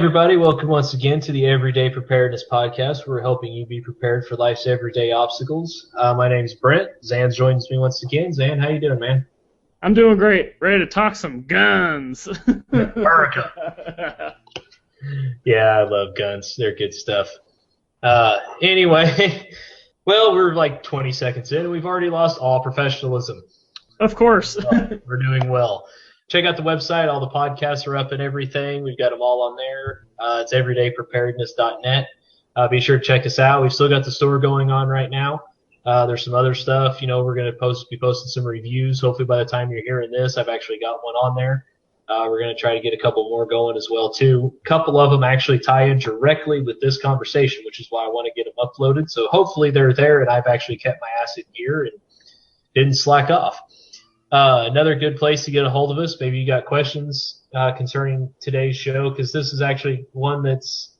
everybody. Welcome once again to the Everyday Preparedness Podcast. We're helping you be prepared for life's everyday obstacles. My name's Brent. Zan joins me once again. Zan, how you doing, man? I'm doing great. Ready to talk some guns. America. Yeah, I love guns. They're good stuff. Anyway, well, we're like 20 seconds in, and we've already lost all professionalism. Of course. We're doing well. Check out the website. All the podcasts are up and everything. We've got them all on there. It's everydaypreparedness.net. Be sure to check us out. We've still got the store going on right now. There's some other stuff. We're going to be posting some reviews. Hopefully by the time you're hearing this, I've actually got one on there. We're going to try to get a couple more going as well, too. A couple of them actually tie in directly with this conversation, which is why I want to get them uploaded. So hopefully they're there, and I've actually kept my ass in gear and didn't slack off. Another good place to get a hold of us, maybe you got questions concerning today's show, because this is actually one it's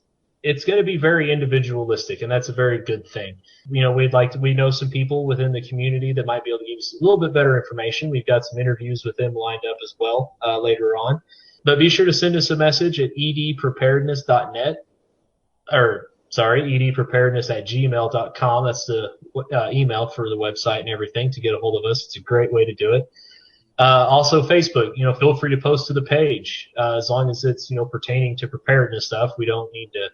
going to be very individualistic, and that's a very good thing. We know some people within the community that might be able to give us a little bit better information. We've got some interviews with them lined up as well later on. But be sure to send us a message at edpreparedness.net, edpreparedness@gmail.com. That's the email for the website and everything to get a hold of us. It's a great way to do it. Also Facebook, feel free to post to the page, as long as it's, pertaining to preparedness stuff. We don't need to,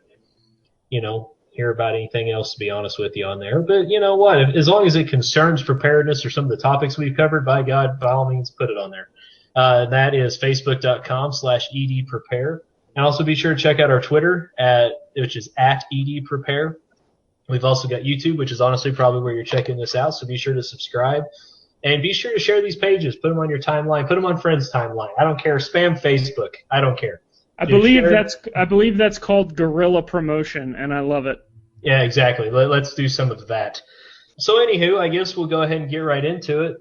hear about anything else, to be honest with you, on there. But you know what? As long as it concerns preparedness or some of the topics we've covered, by God, by all means, put it on there. That is facebook.com/edprepare. And also be sure to check out our Twitter, which is @edprepare. We've also got YouTube, which is honestly probably where you're checking this out. So be sure to subscribe. And be sure to share these pages. Put them on your timeline. Put them on friends' timeline. I don't care. Spam Facebook. I don't care. I believe that's called guerrilla promotion, and I love it. Yeah, exactly. Let's do some of that. So anywho, I guess we'll go ahead and get right into it.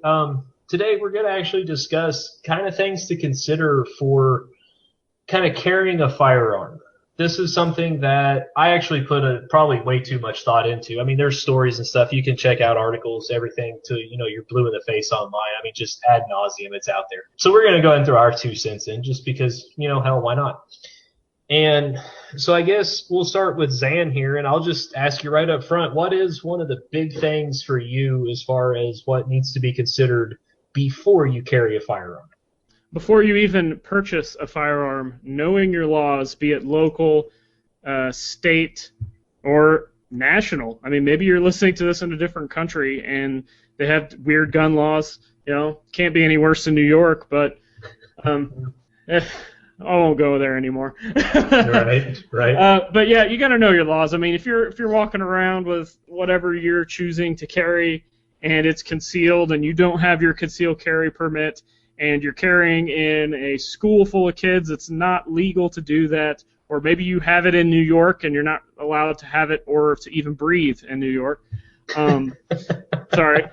Today we're going to actually discuss kind of things to consider for kind of carrying a firearm. This is something that I actually put probably way too much thought into. I mean, there's stories and stuff. You can check out articles, everything to, you're blue in the face online. I mean, just ad nauseum, it's out there. So we're going to go and throw our 2 cents in just because, hell, why not? And so I guess we'll start with Zan here, and I'll just ask you right up front, what is one of the big things for you as far as what needs to be considered before you carry a firearm? Before you even purchase a firearm, knowing your laws, be it local, state, or national. I mean, maybe you're listening to this in a different country and they have weird gun laws. Can't be any worse than New York, but I won't go there anymore. Right. But yeah, you got to know your laws. I mean, if you're walking around with whatever you're choosing to carry and it's concealed and you don't have your concealed carry permit, and you're carrying in a school full of kids, it's not legal to do that. Or maybe you have it in New York and you're not allowed to have it or to even breathe in New York. Sorry.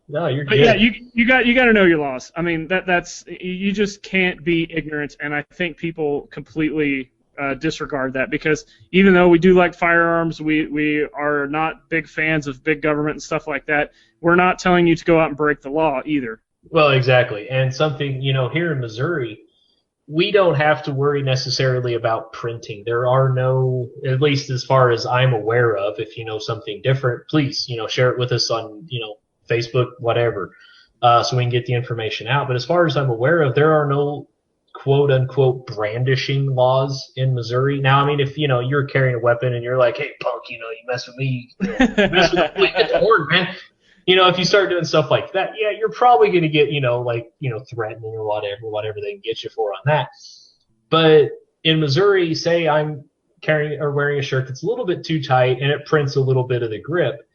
No, you're but good. Yeah, you got to know your laws. I mean, that's you just can't be ignorant, and I think people completely disregard that, because even though we do like firearms, we are not big fans of big government and stuff like that. We're not telling you to go out and break the law either. Well, exactly. And something, here in Missouri, we don't have to worry necessarily about printing. There are no, at least as far as I'm aware of, if you know something different, please, share it with us on, Facebook, whatever, so we can get the information out. But as far as I'm aware of, there are no quote-unquote brandishing laws in Missouri. Now, I mean, if, you're carrying a weapon and you're like, hey, punk, you mess with me, you mess with me, get the horn, man. If you start doing stuff like that, yeah, you're probably going to get, threatening or whatever they can get you for on that. But in Missouri, say I'm carrying or wearing a shirt that's a little bit too tight and it prints a little bit of the grip,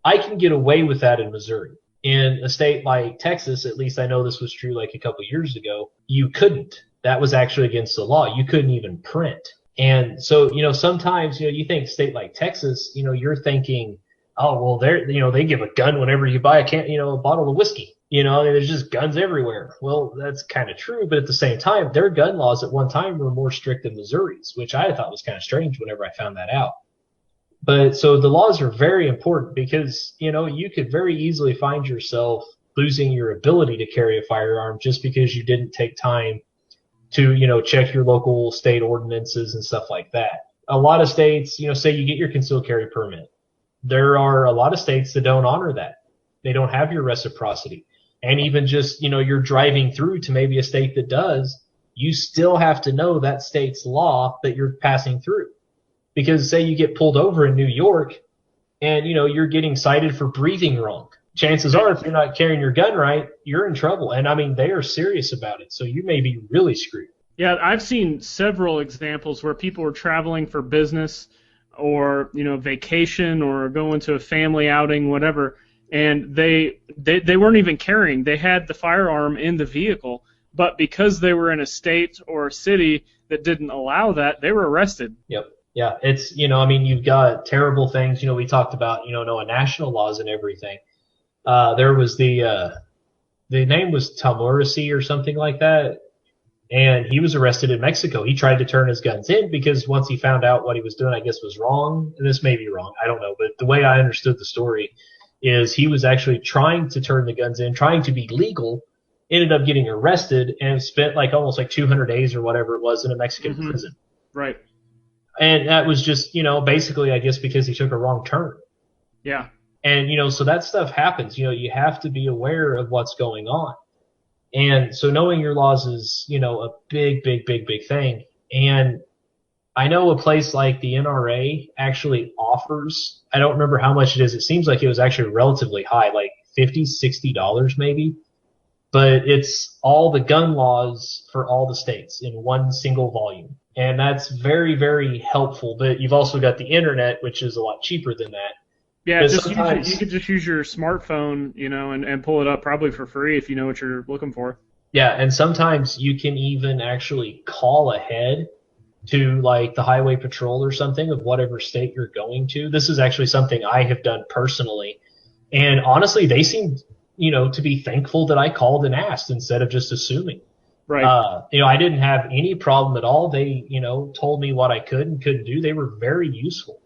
I can get away with that in Missouri. In a state like Texas, at least I know this was true like a couple years ago, you couldn't. That was actually against the law. You couldn't even print. And so, sometimes, you think a state like Texas, you're thinking, oh, well, they give a gun whenever you buy a bottle of whiskey. There's just guns everywhere. Well, that's kind of true, but at the same time, their gun laws at one time were more strict than Missouri's, which I thought was kind of strange whenever I found that out. But so the laws are very important because, you could very easily find yourself losing your ability to carry a firearm just because you didn't take time to, check your local state ordinances and stuff like that. A lot of states, say you get your concealed carry permit. There are a lot of states that don't honor that. They don't have your reciprocity. And even just, you're driving through to maybe a state that does, you still have to know that state's law that you're passing through. Because say you get pulled over in New York and, you're getting cited for breathing wrong. Chances are, if you're not carrying your gun right, you're in trouble. And I mean, they are serious about it. So you may be really screwed. Yeah, I've seen several examples where people were traveling for business or, vacation or going to a family outing, whatever, and they weren't even carrying. They had the firearm in the vehicle, but because they were in a state or a city that didn't allow that, they were arrested. Yep. Yeah, it's, you've got terrible things. We talked about, national laws and everything. There was the name was Tamurasi or something like that, and he was arrested in Mexico. He tried to turn his guns in because once he found out what he was doing, I guess was wrong. And this may be wrong, I don't know, but the way I understood the story is he was actually trying to turn the guns in, trying to be legal, ended up getting arrested and spent almost 200 days or whatever it was in a Mexican prison. Right. And that was just, basically, I guess, because he took a wrong turn. Yeah. And, so that stuff happens. You have to be aware of what's going on. And so knowing your laws is, a big, big, big, big thing. And I know a place like the NRA actually offers, I don't remember how much it is. It seems like it was actually relatively high, like $50, $60 maybe. But it's all the gun laws for all the states in one single volume. And that's very, very helpful. But you've also got the internet, which is a lot cheaper than that. Yeah, you could just use your smartphone, and pull it up probably for free if you know what you're looking for. Yeah, and sometimes you can even actually call ahead to the highway patrol or something of whatever state you're going to. This is actually something I have done personally. And honestly, they seemed, to be thankful that I called and asked instead of just assuming. Right. I didn't have any problem at all. They, told me what I could and couldn't do. They were very useful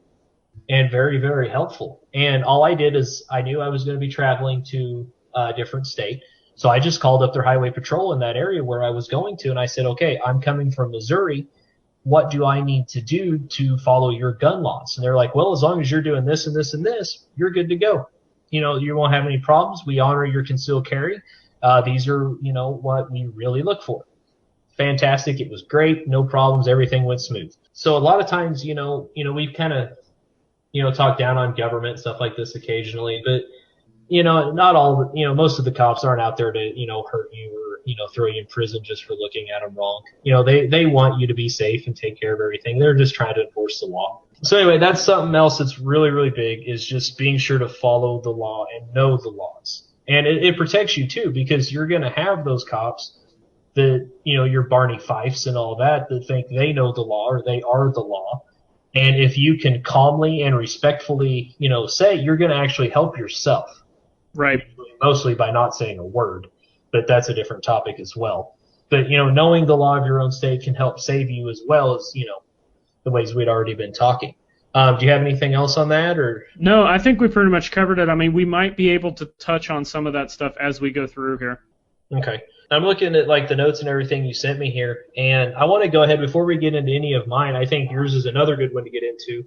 and very, very helpful. And all I did is I knew I was going to be traveling to a different state. So I just called up their highway patrol in that area where I was going to. And I said, okay, I'm coming from Missouri. What do I need to do to follow your gun laws? And they're like, well, as long as you're doing this and this and this, you're good to go. You won't have any problems. We honor your concealed carry. These are, what we really look for. Fantastic. It was great. No problems. Everything went smooth. So a lot of times, we've kind of, talked down on government, stuff like this occasionally, but, not all, most of the cops aren't out there to, hurt you or, throw you in prison just for looking at them wrong. They want you to be safe and take care of everything. They're just trying to enforce the law. So anyway, that's something else that's really, really big is just being sure to follow the law and know the laws. And it protects you too, because you're going to have those cops that, your Barney Fifes and all that think they know the law or they are the law. And if you can calmly and respectfully, say, you're going to actually help yourself. Right. Mostly by not saying a word, but that's a different topic as well. But, knowing the law of your own state can help save you as well as, the ways we'd already been talking. Do you have anything else on that, or? No, I think we pretty much covered it. I mean, we might be able to touch on some of that stuff as we go through here. Okay. I'm looking at the notes and everything you sent me here, and I want to go ahead before we get into any of mine. I think yours is another good one to get into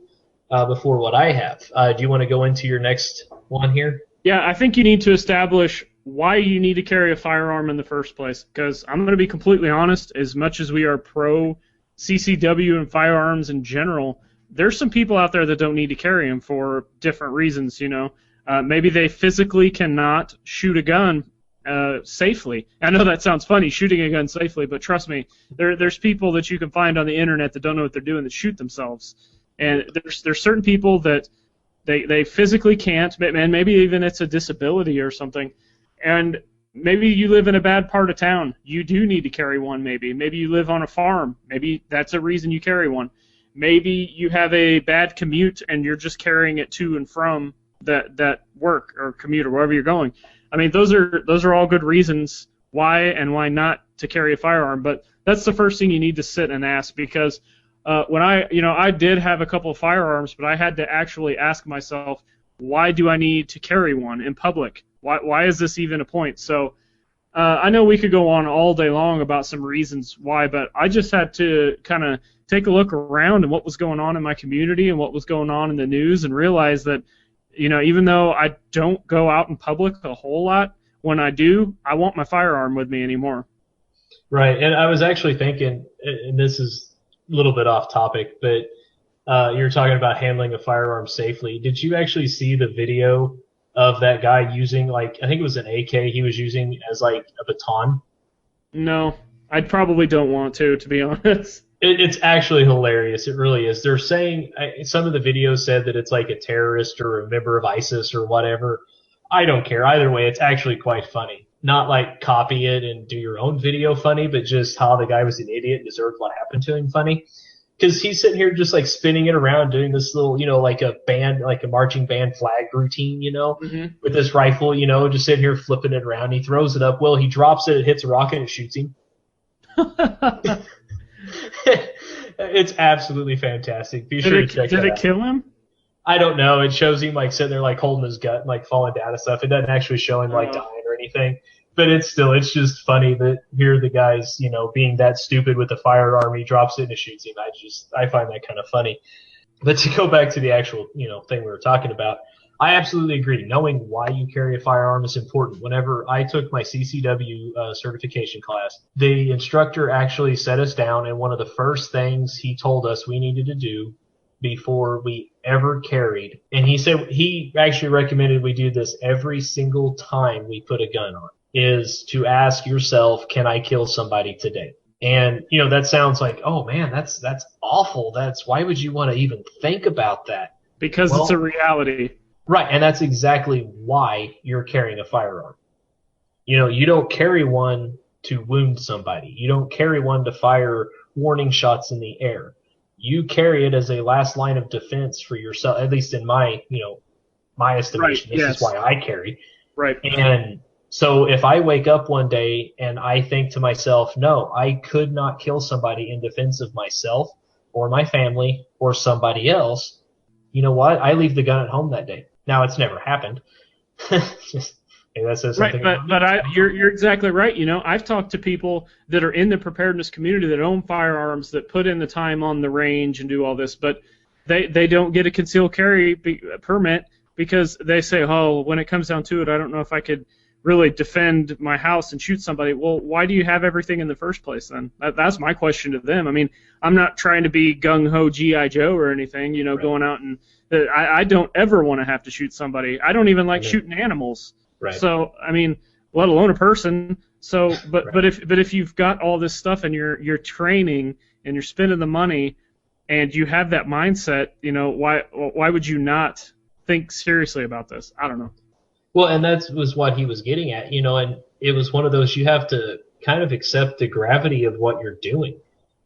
before what I have. Do you want to go into your next one here? Yeah, I think you need to establish why you need to carry a firearm in the first place, because I'm going to be completely honest, as much as we are pro CCW and firearms in general, there's some people out there that don't need to carry them for different reasons, Maybe they physically cannot shoot a gun safely. I know that sounds funny, shooting a gun safely, but trust me, there's people that you can find on the internet that don't know what they're doing that shoot themselves. And there's certain people that they physically can't, and maybe even it's a disability or something. And maybe you live in a bad part of town. You do need to carry one, maybe. Maybe you live on a farm. Maybe that's a reason you carry one. Maybe you have a bad commute and you're just carrying it to and from that work or commute or wherever you're going. I mean, those are all good reasons why and why not to carry a firearm. But that's the first thing you need to sit and ask, because when I did have a couple of firearms, but I had to actually ask myself, why do I need to carry one in public? Why is this even a point? So I know we could go on all day long about some reasons why, but I just had to kind of take a look around and what was going on in my community and what was going on in the news and realize that, even though I don't go out in public a whole lot, when I do, I want my firearm with me anymore. Right, and I was actually thinking, and this is a little bit off topic, but you were talking about handling a firearm safely. Did you actually see the video of that guy using, I think it was an AK he was using as, a baton? No, I probably don't want to be honest. It's actually hilarious. It really is. They're saying, some of the videos said that it's like a terrorist or a member of ISIS or whatever. I don't care. Either way, it's actually quite funny. Not copy it and do your own video funny, but just how the guy was an idiot and deserved what happened to him funny. Because he's sitting here just spinning it around, doing this little, like a band, like a marching band flag routine, with this rifle, just sitting here flipping it around. He throws it up. Well, he drops it, it hits a rocket, and it shoots him. It's absolutely fantastic. Be sure to check that out. Did it kill him? I don't know. It shows him sitting there holding his gut and falling down and stuff. It doesn't actually show him dying or anything. But it's just funny that here the guy's, being that stupid with the firearm, he drops it and it shoots him. I find that kind of funny. But to go back to the actual, thing we were talking about, I absolutely agree. Knowing why you carry a firearm is important. Whenever I took my CCW certification class, the instructor actually set us down, and one of the first things he told us we needed to do before we ever carried, and he actually recommended we do this every single time we put a gun on, is to ask yourself, can I kill somebody today? And, that sounds like, oh man, that's awful. Why would you want to even think about that? Because it's a reality. Right, and that's exactly why you're carrying a firearm. You don't carry one to wound somebody. You don't carry one to fire warning shots in the air. You carry it as a last line of defense for yourself, at least in my, my estimation. Right, this is why I carry. Right. And so if I wake up one day and I think to myself, no, I could not kill somebody in defense of myself or my family or somebody else, you know what? I leave the gun at home that day. Now, it's never happened. Maybe that says something. Right, but you're exactly right. I've talked to people that are in the preparedness community that own firearms, that put in the time on the range and do all this, but they don't get a concealed carry permit because they say, oh, when it comes down to it, I don't know if I could really defend my house and shoot somebody. Well, why do you have everything in the first place then? That's my question to them. I mean, I'm not trying to be gung-ho G.I. Joe or anything, right. Going out and I don't ever want to have to shoot somebody. I don't even like shooting animals. Right. So, I mean, let alone a person. So, but if you've got all this stuff and you're training and you're spending the money and you have that mindset, why would you not think seriously about this? I don't know. Well, and that was what he was getting at, and it was one of those, you have to kind of accept the gravity of what you're doing.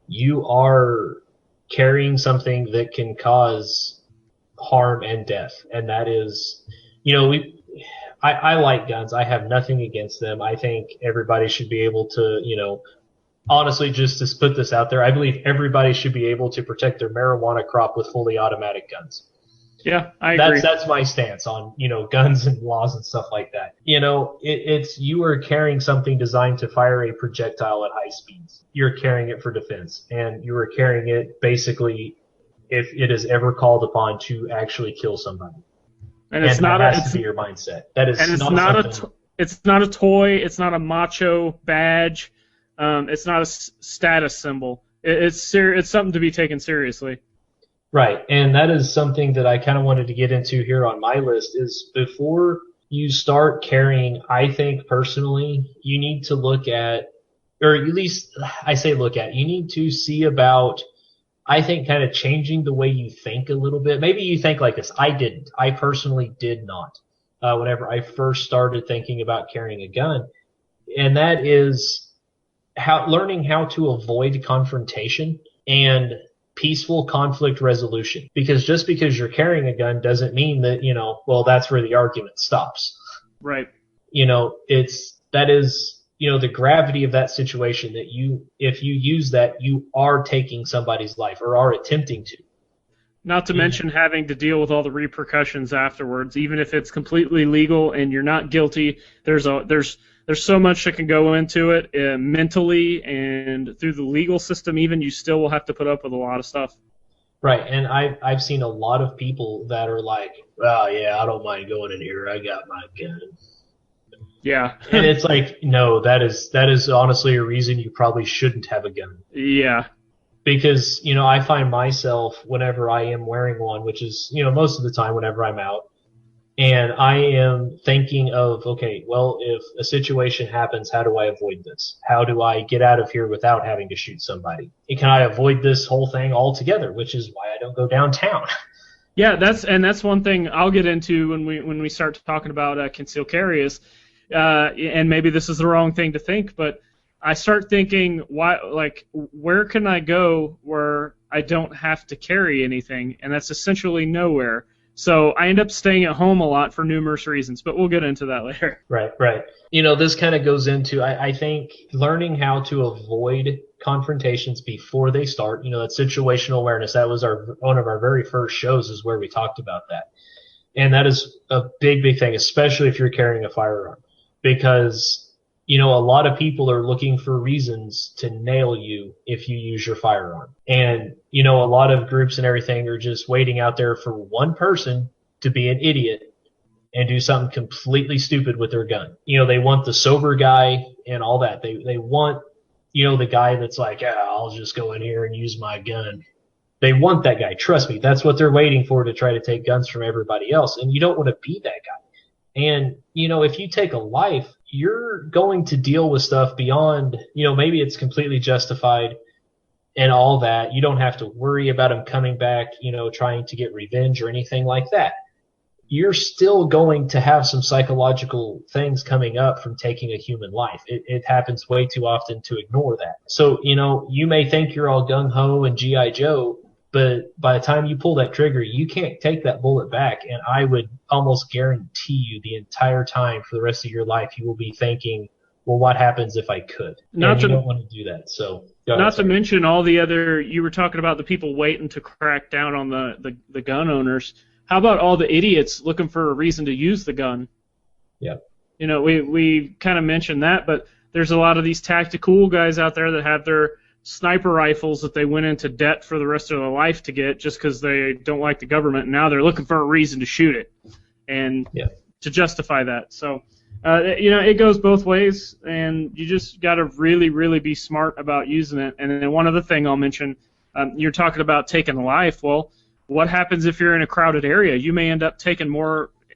You are carrying something that can cause harm and death, and that is, I like guns. I have nothing against them. I think everybody should be able to, honestly, just to put this out there, I believe everybody should be able to protect their marijuana crop with fully automatic guns. Yeah, I agree. That's my stance on, guns and laws and stuff like that. It's you are carrying something designed to fire a projectile at high speeds. You're carrying it for defense, and you are carrying it basically if it is ever called upon to actually kill somebody. And it's not that has to be your mindset. That is, and it's not a toy. It's not a macho badge. It's not a status symbol. It's something to be taken seriously. Right, and that is something that I kind of wanted to get into here on my list is before you start carrying, I think personally, you need to look at, or at least I say look at, you need to see about, I think, kind of changing the way you think a little bit. Maybe you think like this. I didn't. I personally did not whenever I first started thinking about carrying a gun, and that is learning how to avoid confrontation and peaceful conflict resolution. Because just because you're carrying a gun doesn't mean that, that's where the argument stops. Right. That is, the gravity of that situation that if you use that, you are taking somebody's life or are attempting to. Not to mention having to deal with all the repercussions afterwards. Even if it's completely legal and you're not guilty, there's so much that can go into it mentally and through the legal system. Even you still will have to put up with a lot of stuff. Right, and I've seen a lot of people that are like, oh yeah, I don't mind going in here. I got my gun. Yeah. And it's like, no, that is honestly a reason you probably shouldn't have a gun. Yeah. Because, I find myself whenever I am wearing one, which is, most of the time whenever I'm out, and I am thinking of, okay, well, if a situation happens, how do I avoid this? How do I get out of here without having to shoot somebody? And can I avoid this whole thing altogether, which is why I don't go downtown. Yeah, that's one thing I'll get into when we start talking about concealed carry is, and maybe this is the wrong thing to think, but I start thinking, where can I go where I don't have to carry anything? And that's essentially nowhere. So I end up staying at home a lot for numerous reasons, but we'll get into that later. Right. This kind of goes into, I think, learning how to avoid confrontations before they start. That situational awareness, that was one of our very first shows is where we talked about that. And that is a big, big thing, especially if you're carrying a firearm, because a lot of people are looking for reasons to nail you if you use your firearm. And, a lot of groups and everything are just waiting out there for one person to be an idiot and do something completely stupid with their gun. They want the sober guy and all that. They want, the guy that's like, I'll just go in here and use my gun. They want that guy. Trust me, that's what they're waiting for to try to take guns from everybody else. And you don't want to be that guy. And, if you take a life, you're going to deal with stuff beyond, maybe it's completely justified and all that. You don't have to worry about him coming back, trying to get revenge or anything like that. You're still going to have some psychological things coming up from taking a human life. It happens way too often to ignore that. So, you may think you're all gung-ho and G.I. Joe, but by the time you pull that trigger, you can't take that bullet back. And I would almost guarantee you the entire time for the rest of your life, you will be thinking, well, what happens if I could? You don't want to do that. So, not to mention all the other, you were talking about the people waiting to crack down on the gun owners. How about all the idiots looking for a reason to use the gun? Yeah. We kind of mentioned that, but there's a lot of these tactical guys out there that have their sniper rifles that they went into debt for the rest of their life to get just because they don't like the government, and now they're looking for a reason to shoot it and to justify that. So, it goes both ways, and you just got to really, really be smart about using it. And then one other thing I'll mention, you're talking about taking a life. Well, what happens if you're in a crowded area? You may end up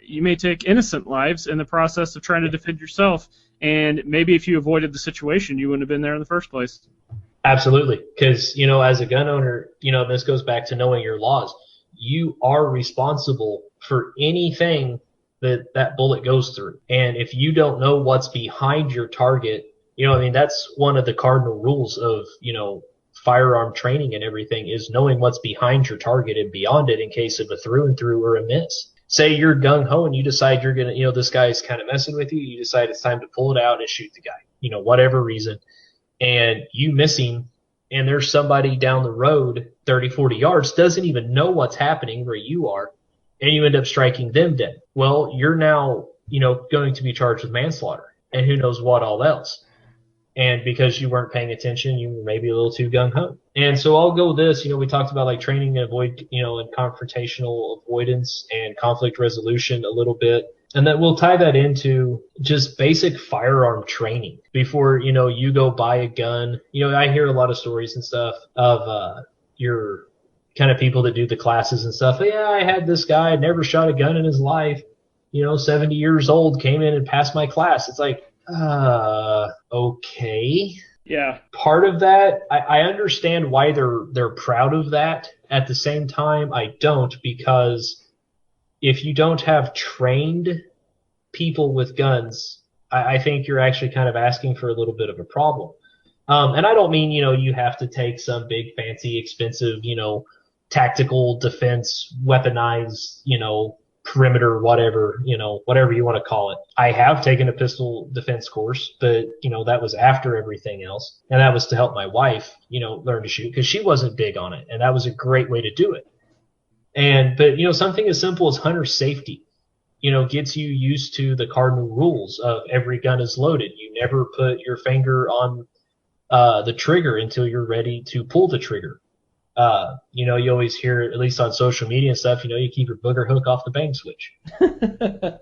you may take innocent lives in the process of trying to defend yourself, and maybe if you avoided the situation, you wouldn't have been there in the first place. Absolutely. Because, as a gun owner, this goes back to knowing your laws. You are responsible for anything that bullet goes through. And if you don't know what's behind your target, that's one of the cardinal rules of, firearm training and everything is knowing what's behind your target and beyond it in case of a through and through or a miss. Say you're gung-ho and you decide you're going to, this guy's kind of messing with you. You decide it's time to pull it out and shoot the guy, whatever reason. And you miss him, and there's somebody down the road 30, 40 yards, doesn't even know what's happening where you are, and you end up striking them dead. Well, you're now, going to be charged with manslaughter and who knows what all else. And because you weren't paying attention, you were maybe a little too gung-ho. And so I'll go with this, we talked about like training and and confrontational avoidance and conflict resolution a little bit. And then we'll tie that into just basic firearm training before, you go buy a gun. I hear a lot of stories and stuff of your kind of people that do the classes and stuff. Yeah, I had this guy, never shot a gun in his life, 70 years old, came in and passed my class. It's like, okay. Yeah. Part of that, I understand why they're proud of that. At the same time, I don't, because if you don't have trained people with guns, I think you're actually kind of asking for a little bit of a problem. And I don't mean, you have to take some big, fancy, expensive, tactical defense, weaponized, perimeter, whatever you want to call it. I have taken a pistol defense course, but, that was after everything else. And that was to help my wife, learn to shoot because she wasn't big on it. And that was a great way to do it. But something as simple as hunter safety, gets you used to the cardinal rules of every gun is loaded. You never put your finger on the trigger until you're ready to pull the trigger. You always hear, at least on social media and stuff, you keep your booger hook off the bang switch. And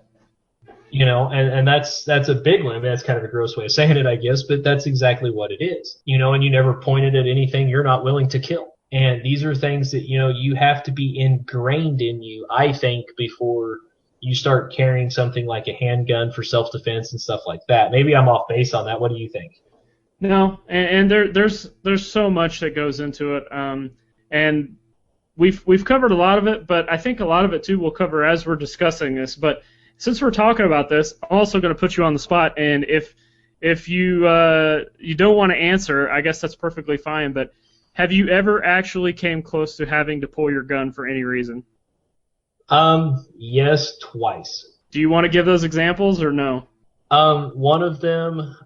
that's a big one. I mean, that's kind of a gross way of saying it, I guess, but that's exactly what it is. And you never pointed at anything you're not willing to kill. And these are things that, you have to be ingrained in you, I think, before you start carrying something like a handgun for self-defense and stuff like that. Maybe I'm off base on that. What do you think? No, and there's so much that goes into it. And we've covered a lot of it, but I think a lot of it too we'll cover as we're discussing this. But since we're talking about this, I'm also going to put you on the spot, and if you don't want to answer, I guess that's perfectly fine. But have you ever actually came close to having to pull your gun for any reason? Yes, twice. Do you want to give those examples or no? One of them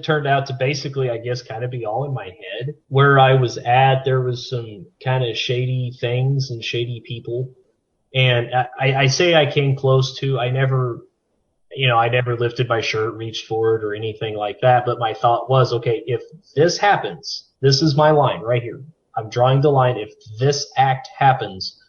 turned out to basically, I guess, kind of be all in my head. Where I was at, there was some kind of shady things and shady people. And I say I came close to, I never lifted my shirt, reached for it or anything like that. But my thought was, okay, if this happens, this is my line right here. I'm drawing the line. If this act happens,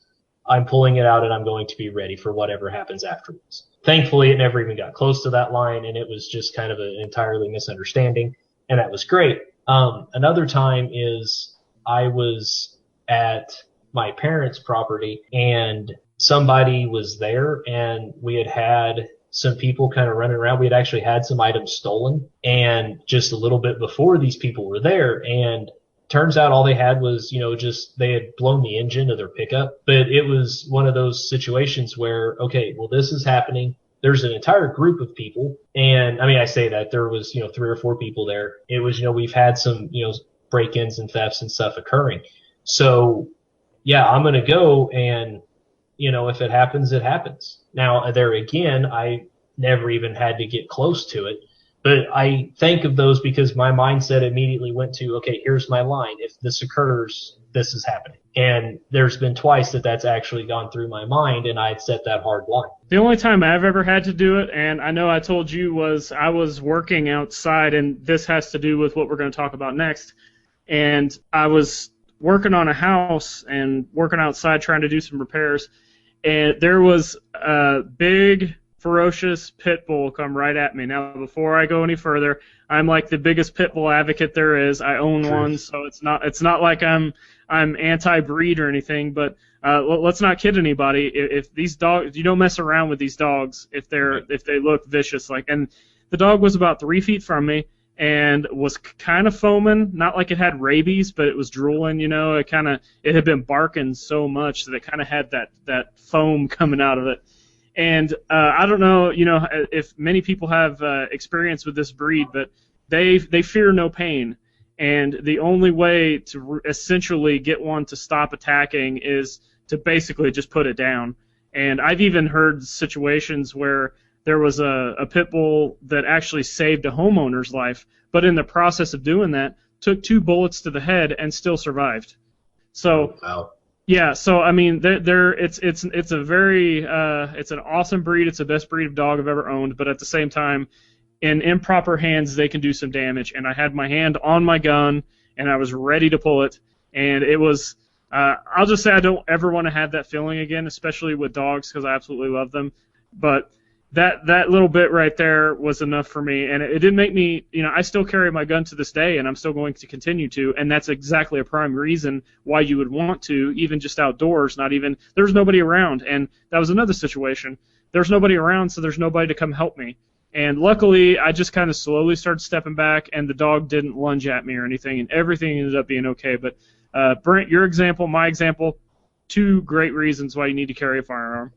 I'm pulling it out and I'm going to be ready for whatever happens afterwards. Thankfully, it never even got close to that line, and it was just kind of an entirely misunderstanding, and that was great. Another time is I was at my parents' property, and somebody was there, and we had some people kind of running around. We had actually had some items stolen, and just a little bit before these people were there, and turns out all they had was, just they had blown the engine of their pickup. But it was one of those situations where, okay, well, this is happening. There's an entire group of people. And I mean, I say that there was, 3 or 4 people there. It was, we've had some, break-ins and thefts and stuff occurring. So yeah, I'm going to go and, if it happens, it happens. Now there again, I never even had to get close to it. But I think of those because my mindset immediately went to, okay, here's my line. If this occurs, this is happening. And there's been twice that's actually gone through my mind, and I'd set that hard line. The only time I've ever had to do it, and I know I told you, was I was working outside, and this has to do with what we're going to talk about next. And I was working on a house and working outside trying to do some repairs, and there was a big ferocious pit bull come right at me. Now, before I go any further, I'm like the biggest pit bull advocate there is. I own one, so it's not like I'm anti-breed or anything. But let's not kid anybody. If these dogs, you don't mess around with these dogs if they look vicious. And the dog was about 3 feet from me and was kind of foaming. Not like it had rabies, but it was drooling. It had been barking so much that it kind of had that foam coming out of it. And I don't know, if many people have experience with this breed, but they fear no pain. And the only way to essentially get one to stop attacking is to basically just put it down. And I've even heard situations where there was a pit bull that actually saved a homeowner's life, but in the process of doing that, took 2 bullets to the head and still survived. So. Wow. Yeah, so I mean, it's a very it's an awesome breed. It's the best breed of dog I've ever owned. But at the same time, in improper hands, they can do some damage. And I had my hand on my gun, and I was ready to pull it. And it was, I'll just say I don't ever want to have that feeling again, especially with dogs, because I absolutely love them. But that little bit right there was enough for me, and it didn't make me, I still carry my gun to this day, and I'm still going to continue to, and that's exactly a prime reason why you would want to, even just outdoors, there's nobody around, and that was another situation. There's nobody around, so there's nobody to come help me. And luckily, I just kind of slowly started stepping back, and the dog didn't lunge at me or anything, and everything ended up being okay. But Brent, your example, my example, 2 great reasons why you need to carry a firearm.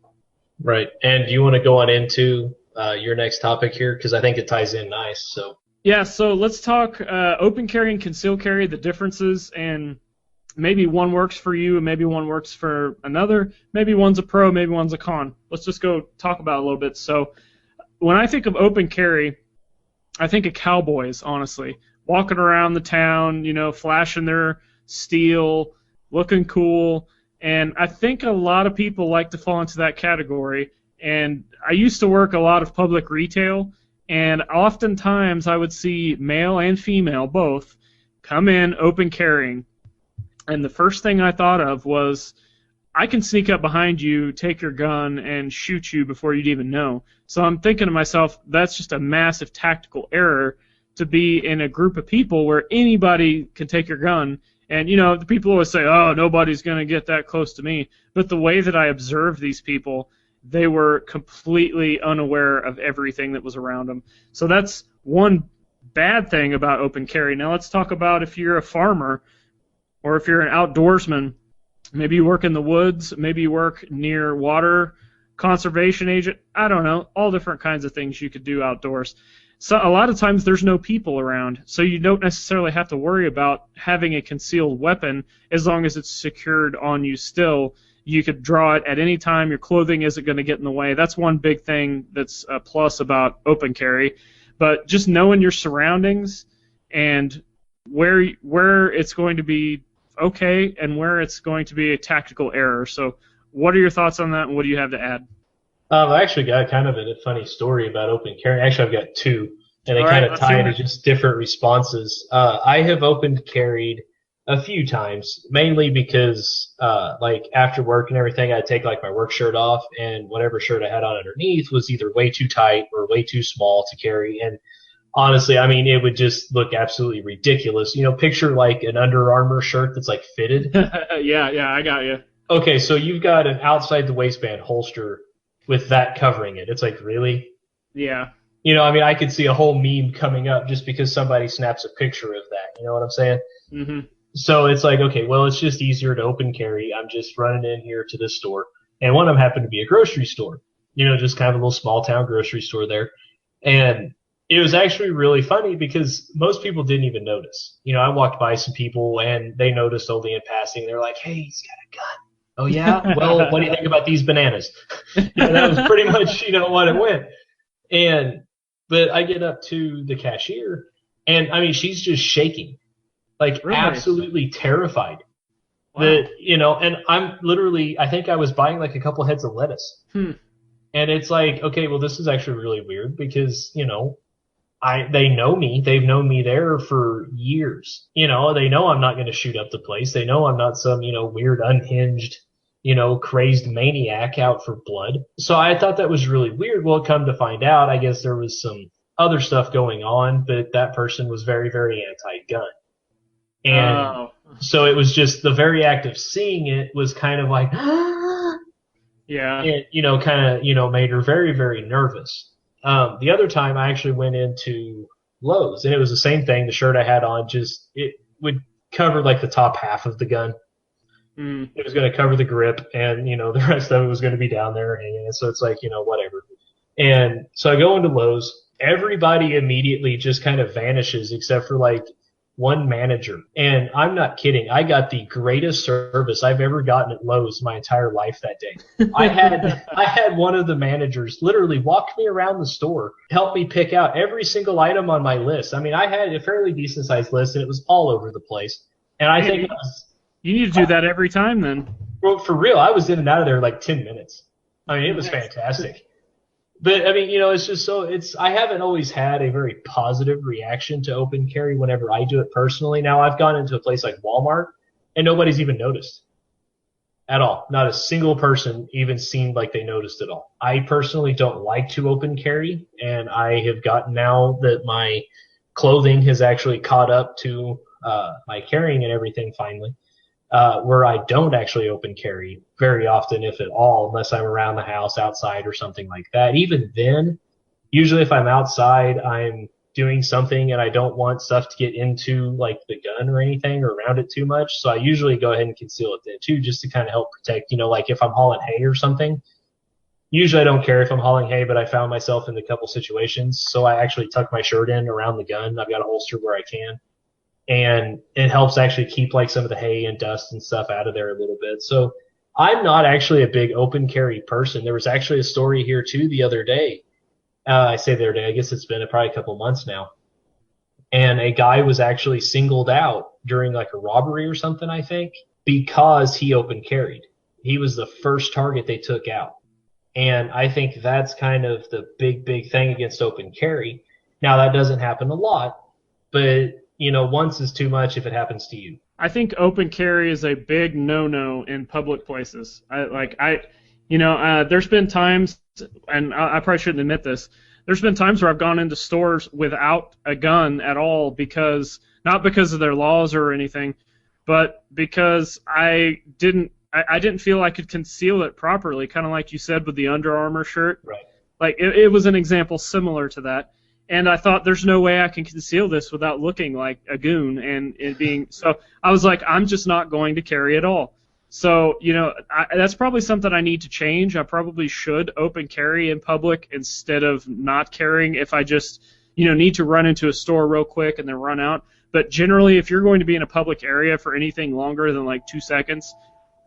Right. And do you want to go on into your next topic here? Because I think it ties in nice. So. Yeah, so let's talk open carry and concealed carry, the differences, and maybe one works for you and maybe one works for another. Maybe one's a pro, maybe one's a con. Let's just go talk about it a little bit. So when I think of open carry, I think of cowboys, honestly, walking around the town, flashing their steel, looking cool, and I think a lot of people like to fall into that category. And I used to work a lot of public retail, and oftentimes I would see male and female both come in open carrying, and the first thing I thought of was, I can sneak up behind you, take your gun, and shoot you before you'd even know. So I'm thinking to myself, that's just a massive tactical error to be in a group of people where anybody can take your gun. And, the people always say, oh, nobody's going to get that close to me. But the way that I observed these people, they were completely unaware of everything that was around them. So that's one bad thing about open carry. Now let's talk about if you're a farmer or if you're an outdoorsman. Maybe you work in the woods, maybe you work near water conservation agent. I don't know, all different kinds of things you could do outdoors. So a lot of times there's no people around, so you don't necessarily have to worry about having a concealed weapon as long as it's secured on you still. You could draw it at any time. Your clothing isn't going to get in the way. That's one big thing that's a plus about open carry. But just knowing your surroundings and where it's going to be okay and where it's going to be a tactical error. So what are your thoughts on that, and what do you have to add? I actually got kind of a funny story about open carry. Actually, I've got two, and they kind of tie into just different responses. I have open carried a few times, mainly because, like, after work and everything, I'd take, like, my work shirt off, and whatever shirt I had on underneath was either way too tight or way too small to carry. And honestly, I mean, it would just look absolutely ridiculous. Picture, like, an Under Armour shirt that's, like, fitted. Yeah, I got you. Okay, so you've got an outside the waistband holster with that covering it. It's like, really? Yeah. I could see a whole meme coming up just because somebody snaps a picture of that. You know what I'm saying? Mm-hmm. So it's like, okay, well, it's just easier to open carry. I'm just running in here to this store. And one of them happened to be a grocery store. Just kind of a little small town grocery store there. And it was actually really funny because most people didn't even notice. I walked by some people and they noticed only in passing. They're like, hey, he's got a gun. Oh, yeah? Well, what do you think about these bananas? That was pretty much, what it went. But I get up to the cashier, and, I mean, she's just shaking, like, really? Absolutely terrified. Wow. That, and I'm literally, I think I was buying, like, a couple heads of lettuce. And it's like, okay, well, this is actually really weird because, they know me. They've known me there for years. They know I'm not going to shoot up the place. They know I'm not some, weird, unhinged, crazed maniac out for blood. So I thought that was really weird. Well, come to find out, I guess there was some other stuff going on, but that person was very, very anti-gun. And so it was just the very act of seeing it was kind of like, yeah. And, kind of, made her very, very nervous. The other time I actually went into Lowe's, and it was the same thing. The shirt I had on it would cover like the top half of the gun. It was going to cover the grip, and, the rest of it was going to be down there hanging. So it's like, whatever. And so I go into Lowe's. Everybody immediately just kind of vanishes except for like one manager. And I'm not kidding. I got the greatest service I've ever gotten at Lowe's my entire life that day. I had one of the managers literally walk me around the store, help me pick out every single item on my list. I mean, I had a fairly decent sized list, and it was all over the place. And I think you need to do that every time then. Well, for real, I was in and out of there in like 10 minutes. I mean, it was fantastic. But, I mean, it's just I haven't always had a very positive reaction to open carry whenever I do it personally. Now, I've gone into a place like Walmart, and nobody's even noticed at all. Not a single person even seemed like they noticed at all. I personally don't like to open carry, and I have gotten now that my clothing has actually caught up to my carrying and everything finally. Where I don't actually open carry very often, if at all, unless I'm around the house, outside, or something like that. Even then, usually if I'm outside, I'm doing something and I don't want stuff to get into like the gun or anything or around it too much. So I usually go ahead and conceal it then too, just to kind of help protect, like if I'm hauling hay or something. Usually I don't care if I'm hauling hay, but I found myself in a couple situations. So I actually tuck my shirt in around the gun. I've got a holster where I can. And it helps actually keep like some of the hay and dust and stuff out of there a little bit. So I'm not actually a big open carry person. There was actually a story here too the other day. I say the other day, I guess it's been probably a couple months now. And a guy was actually singled out during like a robbery or something, I think. because he open carried. He was the first target they took out. And I think that's kind of the big thing against open carry. Now, that doesn't happen a lot, but, once is too much if it happens to you. I think open carry is a big no-no in public places. There's been times, and I probably shouldn't admit this, there's been times where I've gone into stores without a gun at all not because of their laws or anything, but because I didn't feel I could conceal it properly, kind of like you said with the Under Armour shirt. Right. Like, it was an example similar to that. And I thought, there's no way I can conceal this without looking like a goon and it being... So I was like, I'm just not going to carry at all. So, that's probably something I need to change. I probably should open carry in public instead of not carrying if I just, need to run into a store real quick and then run out. But generally, if you're going to be in a public area for anything longer than like 2 seconds,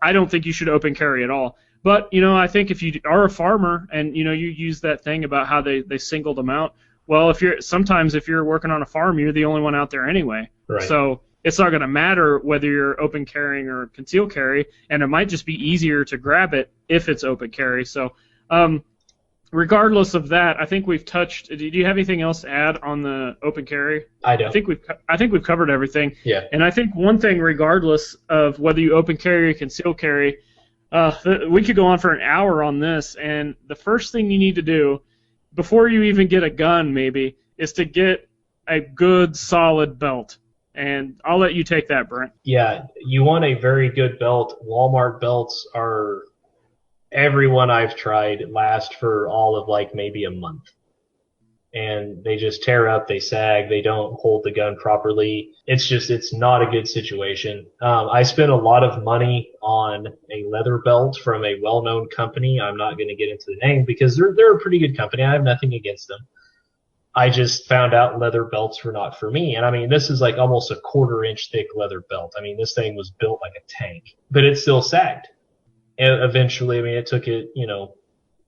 I don't think you should open carry at all. But, I think if you are a farmer and, you use that thing about how they singled them out, well, if you're working on a farm, you're the only one out there anyway. Right. So it's not going to matter whether you're open carrying or concealed carry, and it might just be easier to grab it if it's open carry. So regardless of that, I think we've touched. Do you have anything else to add on the open carry? I don't. I think we've covered everything. Yeah. And I think one thing, regardless of whether you open carry or conceal carry, we could go on for an hour on this. And the first thing you need to do before you even get a gun, maybe, is to get a good solid belt. And I'll let you take that, Brent. Yeah, you want a very good belt. Walmart belts are, every one I've tried, last for all of like maybe a month. And they just tear up, they sag, they don't hold the gun properly. It's not a good situation. I spent a lot of money on a leather belt from a well-known company. I'm not going to get into the name because they're a pretty good company. I have nothing against them. I just found out leather belts were not for me. And I mean, this is like almost a 1/4 inch thick leather belt. I mean, this thing was built like a tank, but it still sagged. And eventually, I mean, it took it,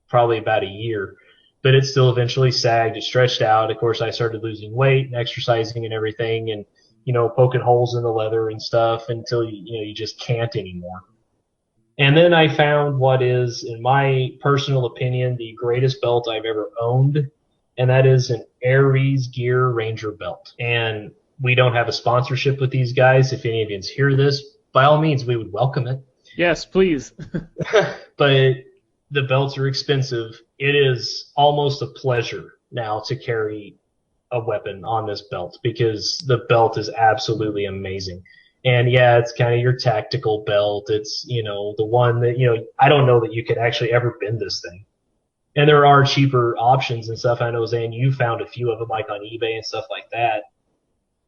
probably about a year, but it still eventually sagged. It stretched out. Of course, I started losing weight and exercising and everything and, poking holes in the leather and stuff until, you just can't anymore. And then I found what is, in my personal opinion, the greatest belt I've ever owned, and that is an Aries Gear Ranger belt. And we don't have a sponsorship with these guys. If any of you hear this, by all means, we would welcome it. Yes, please. But the belts are expensive. It is almost a pleasure now to carry a weapon on this belt because the belt is absolutely amazing. And yeah, it's kind of your tactical belt. It's, the one that, I don't know that you could actually ever bend this thing. And there are cheaper options and stuff. I know, Zane, you found a few of them like on eBay and stuff like that,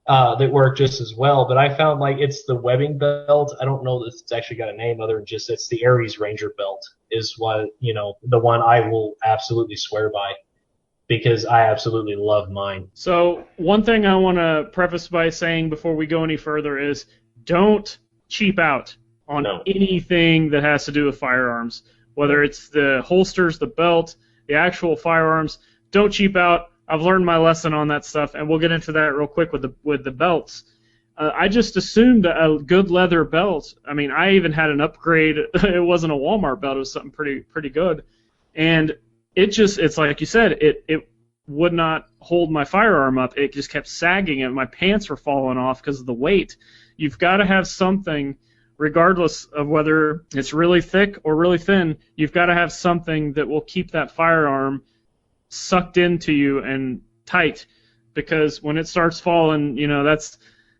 that work just as well. But I found like it's the webbing belt. I don't know if it's actually got a name other than just it's the Aries Ranger belt is what, the one I will absolutely swear by because I absolutely love mine. So one thing I want to preface by saying before we go any further is don't cheap out on anything that has to do with firearms. Whether it's the holsters, the belt, the actual firearms, don't cheap out. I've learned my lesson on that stuff, and we'll get into that real quick with the belts. I just assumed a good leather belt. I mean, I even had an upgrade. It wasn't a Walmart belt. It was something pretty good. And it's like you said, it would not hold my firearm up. It just kept sagging, and my pants were falling off because of the weight. You've got to have something, regardless of whether it's really thick or really thin, you've got to have something that will keep that firearm sucked into you and tight, because when it starts falling,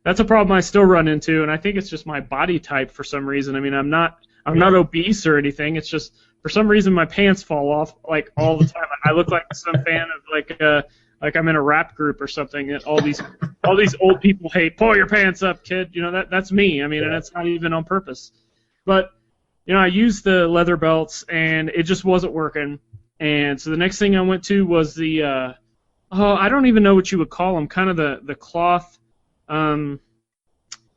that's a problem I still run into, and I think it's just my body type for some reason. I mean, I'm not obese or anything. It's just for some reason my pants fall off like all the time. I look like some fan of like I'm in a rap group or something that all these old people hate. Pull your pants up, kid. That's me. I mean, and it's not even on purpose. But I used the leather belts and it just wasn't working. And so the next thing I went to was the I don't even know what you would call them, kind of the cloth. They have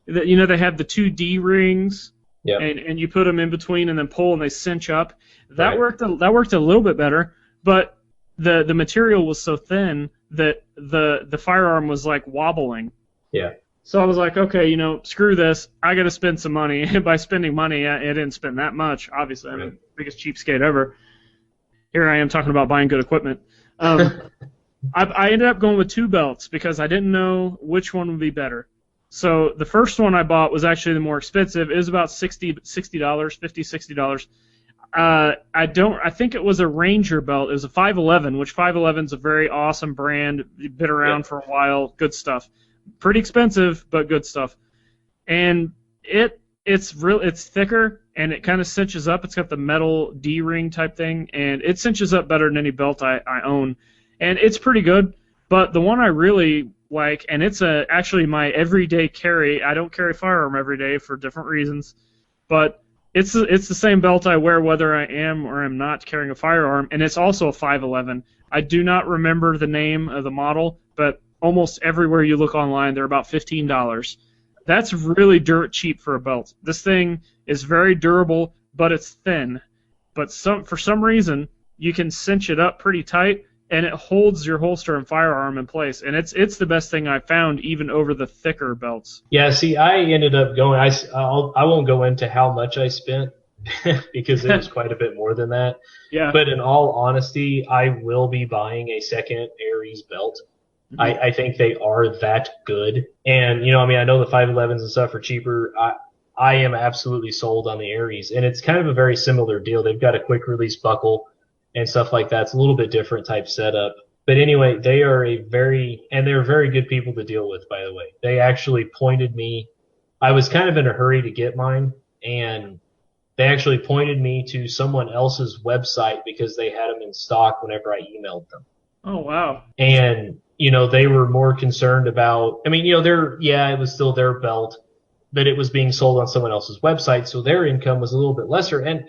the 2D rings. Yep. And you put them in between and then pull and they cinch up. That worked a little bit better, but the material was so thin that the firearm was like wobbling. Yeah. So I was like, okay, screw this. I got to spend some money. And by spending money, I didn't spend that much, obviously. I'm the biggest cheapskate ever. Here I am talking about buying good equipment. I ended up going with 2 belts because I didn't know which one would be better. So the first one I bought was actually the more expensive. It was about $50, $60. I think it was a Ranger belt. It was a 511, which 511 is a very awesome brand. Been around for a while. Good stuff. Pretty expensive, but good stuff. And it's thicker, and it kind of cinches up. It's got the metal D-ring type thing, and it cinches up better than any belt I own. And it's pretty good. But the one I really like, and it's actually my everyday carry. I don't carry firearm every day for different reasons, but it's the same belt I wear whether I am or am not carrying a firearm, and it's also a 511. I do not remember the name of the model, but almost everywhere you look online, they're about $15. That's really dirt cheap for a belt. This thing is very durable, but it's thin. But for some reason, you can cinch it up pretty tight, and it holds your holster and firearm in place. And it's the best thing I've found, even over the thicker belts. Yeah, see, I ended up going, I won't go into how much I spent because it was quite a bit more than that. Yeah. But in all honesty, I will be buying a second Aries belt. Mm-hmm. I think they are that good. And, I know the 511s and stuff are cheaper. I am absolutely sold on the Aries. And it's kind of a very similar deal. They've got a quick release buckle and stuff like that. It's a little bit different type setup. But anyway, they're very good people to deal with, by the way. They actually pointed me. I was kind of in a hurry to get mine, and they actually pointed me to someone else's website because they had them in stock whenever I emailed them. Oh, wow. And, they were more concerned about, it was still their belt, but it was being sold on someone else's website, so their income was a little bit lesser. And,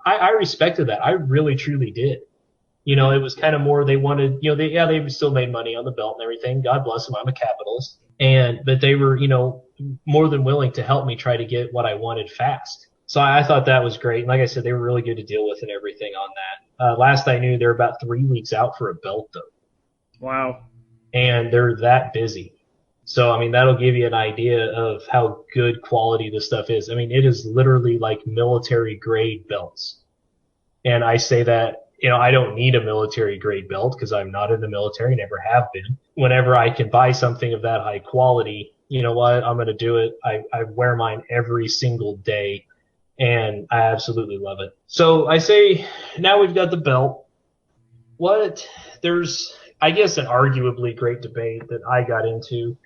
I respected that. I really, truly did. It was kind of more they wanted, they still made money on the belt and everything. God bless them. I'm a capitalist. But they were, more than willing to help me try to get what I wanted fast. So I thought that was great. And like I said, they were really good to deal with and everything on that. Last I knew, they're about 3 weeks out for a belt, though. Wow. And they're that busy. So, that'll give you an idea of how good quality this stuff is. It is literally like military grade belts. And I say that, I don't need a military grade belt because I'm not in the military, never have been. Whenever I can buy something of that high quality, you know what, I'm going to do it. I wear mine every single day, and I absolutely love it. So I say, now we've got the belt. There's, I guess, an arguably great debate that I got into.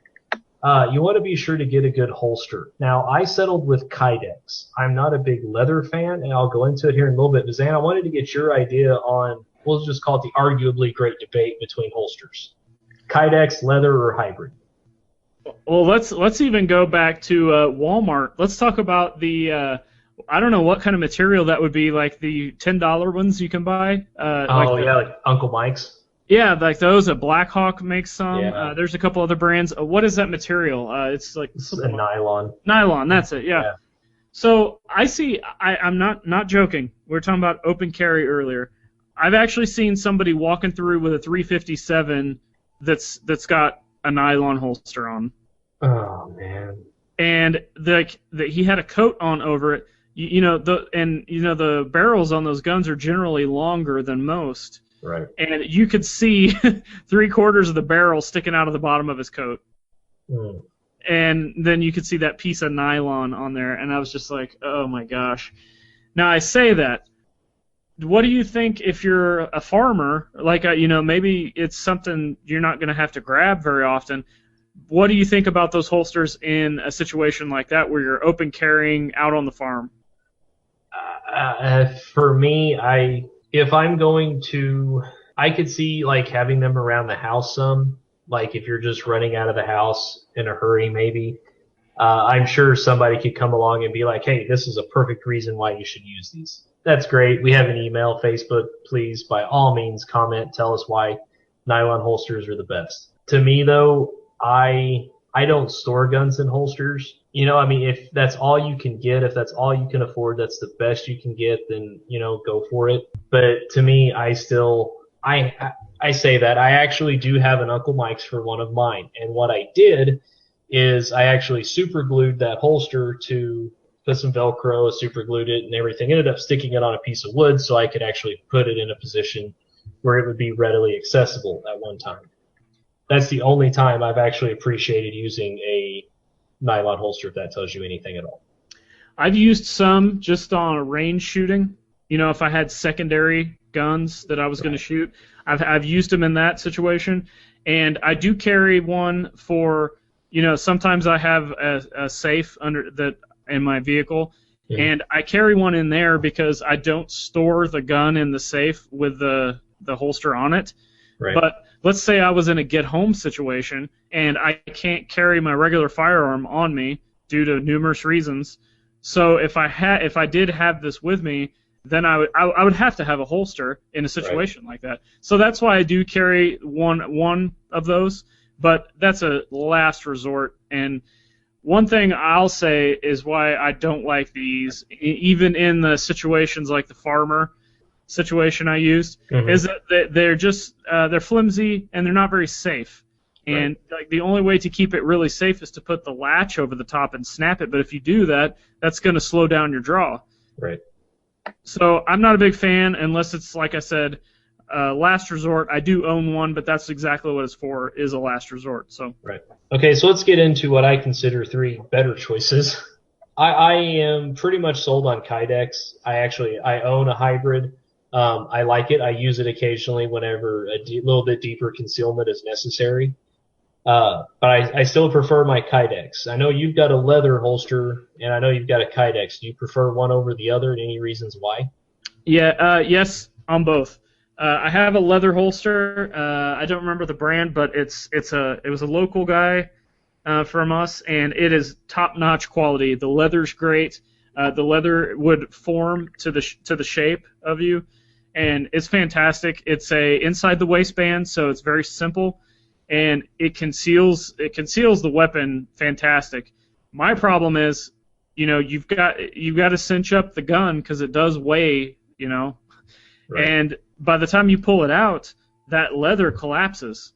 You want to be sure to get a good holster. Now, I settled with Kydex. I'm not a big leather fan, and I'll go into it here in a little bit. But Zan, I wanted to get your idea on, we'll just call it the arguably great debate between holsters. Kydex, leather, or hybrid? Well, let's even go back to Walmart. Let's talk about the, I don't know what kind of material that would be, like the $10 ones you can buy. Like Uncle Mike's. Yeah, like those. Blackhawk makes some. Yeah. There's a couple other brands. What is that material? It's like a nylon. Nylon, that's it. Yeah. So I see. I'm not joking. We were talking about open carry earlier. I've actually seen somebody walking through with a 357 that's got a nylon holster on. Oh man. And he had a coat on over it. The barrels on those guns are generally longer than most. Right. And you could see 3/4 of the barrel sticking out of the bottom of his coat. Mm. And then you could see that piece of nylon on there, and I was just like, oh my gosh. Now I say that. What do you think if you're a farmer, like, maybe it's something you're not going to have to grab very often. What do you think about those holsters in a situation like that where you're open carrying out on the farm? For me, if I'm going to, I could see like having them around the house some, like if you're just running out of the house in a hurry maybe. I'm sure somebody could come along and be like, hey, this is a perfect reason why you should use these. That's great. We have an email, Facebook. Please, by all means, comment. Tell us why nylon holsters are the best. To me, though, I don't store guns in holsters. If that's all you can get, if that's all you can afford, that's the best you can get, then, go for it. But to me, I say that I actually do have an Uncle Mike's for one of mine. And what I did is I actually super glued that holster to put some Velcro, super glued it and everything. Ended up sticking it on a piece of wood so I could actually put it in a position where it would be readily accessible at one time. That's the only time I've actually appreciated using a nylon holster, if that tells you anything at all. I've used some just on range shooting. If I had secondary guns that I was going to shoot, I've used them in that situation. And I do carry one for, sometimes I have a safe in my vehicle, and I carry one in there because I don't store the gun in the safe with the holster on it. Right. But let's say I was in a get-home situation and I can't carry my regular firearm on me due to numerous reasons. So if I did have this with me, then I would have to have a holster in a situation like that. So that's why I do carry one of those, but that's a last resort. And one thing I'll say is why I don't like these, even in the situations like the farmer situation I used, is that they're flimsy and they're not very safe. And like the only way to keep it really safe is to put the latch over the top and snap it. But if you do that, that's going to slow down your draw. Right. So I'm not a big fan unless it's, like I said, last resort. I do own one, but that's exactly what it's for, is a last resort. So. Right. Okay, so let's get into what I consider 3 better choices. I am pretty much sold on Kydex. I own a hybrid. I like it. I use it occasionally whenever a little bit deeper concealment is necessary. But I still prefer my Kydex. I know you've got a leather holster, and I know you've got a Kydex. Do you prefer one over the other, and any reasons why? Yeah, yes, on both. I have a leather holster. I don't remember the brand, but it was a local guy from us, and it is top-notch quality. The leather's great. The leather would form to the shape of you, and it's fantastic. It's inside the waistband, so it's very simple. And it conceals the weapon fantastic. My problem is, you've got to cinch up the gun because it does weigh, Right. And by the time you pull it out, that leather collapses,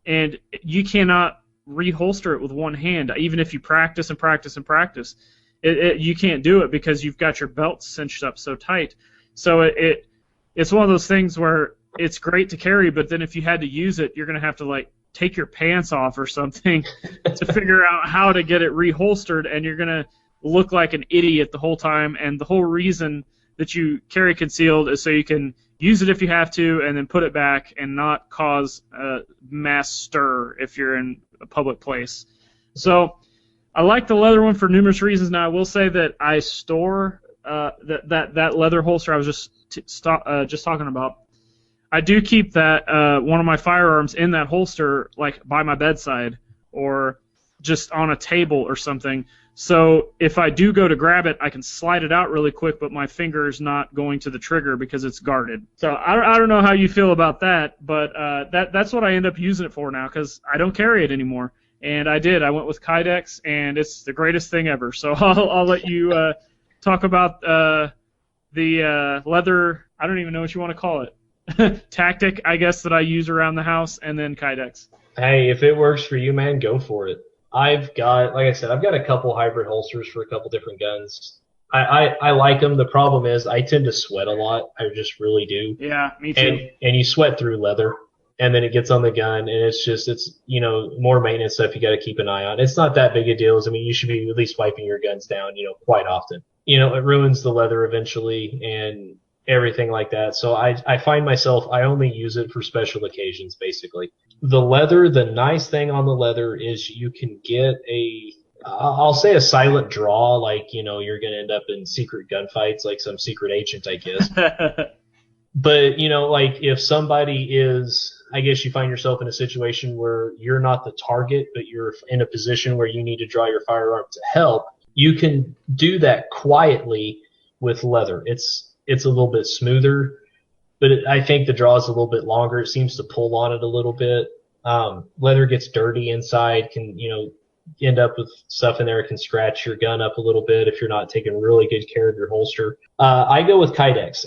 and you cannot reholster it with one hand. Even if you practice and practice and practice, you can't do it because you've got your belt cinched up so tight. So it's one of those things where it's great to carry, but then if you had to use it, you're gonna have to take your pants off or something to figure out how to get it reholstered, and you're going to look like an idiot the whole time. And the whole reason that you carry concealed is so you can use it if you have to and then put it back and not cause a mass stir if you're in a public place. So I like the leather one for numerous reasons. Now, I will say that I store that leather holster I was just talking about. I do keep that one of my firearms in that holster, by my bedside or just on a table or something. So if I do go to grab it, I can slide it out really quick, but my finger is not going to the trigger because it's guarded. So I don't know how you feel about that, but that's what I end up using it for now because I don't carry it anymore. And I went with Kydex, and it's the greatest thing ever. So I'll let you talk about the leather. I don't even know what you want to call it. Tactic, I guess, that I use around the house, and then Kydex. Hey, if it works for you, man, go for it. I've got a couple hybrid holsters for a couple different guns. I like them. The problem is I tend to sweat a lot. I just really do. Yeah, me too. And you sweat through leather, and then it gets on the gun, and it's more maintenance stuff you got to keep an eye on. It's not that big a deal. I mean, you should be at least wiping your guns down, quite often. It ruins the leather eventually, and everything like that. So I find myself, I only use it for special occasions, basically. The leather, the nice thing on the leather is you can get I'll say a silent draw, you're going to end up in secret gunfights like some secret agent, I guess. But, if somebody is, I guess you find yourself in a situation where you're not the target, but you're in a position where you need to draw your firearm to help, you can do that quietly with leather. It's a little bit smoother, but I think the draw is a little bit longer. It seems to pull on it a little bit. Leather gets dirty inside, can, end up with stuff in there. It can scratch your gun up a little bit if you're not taking really good care of your holster. I go with Kydex.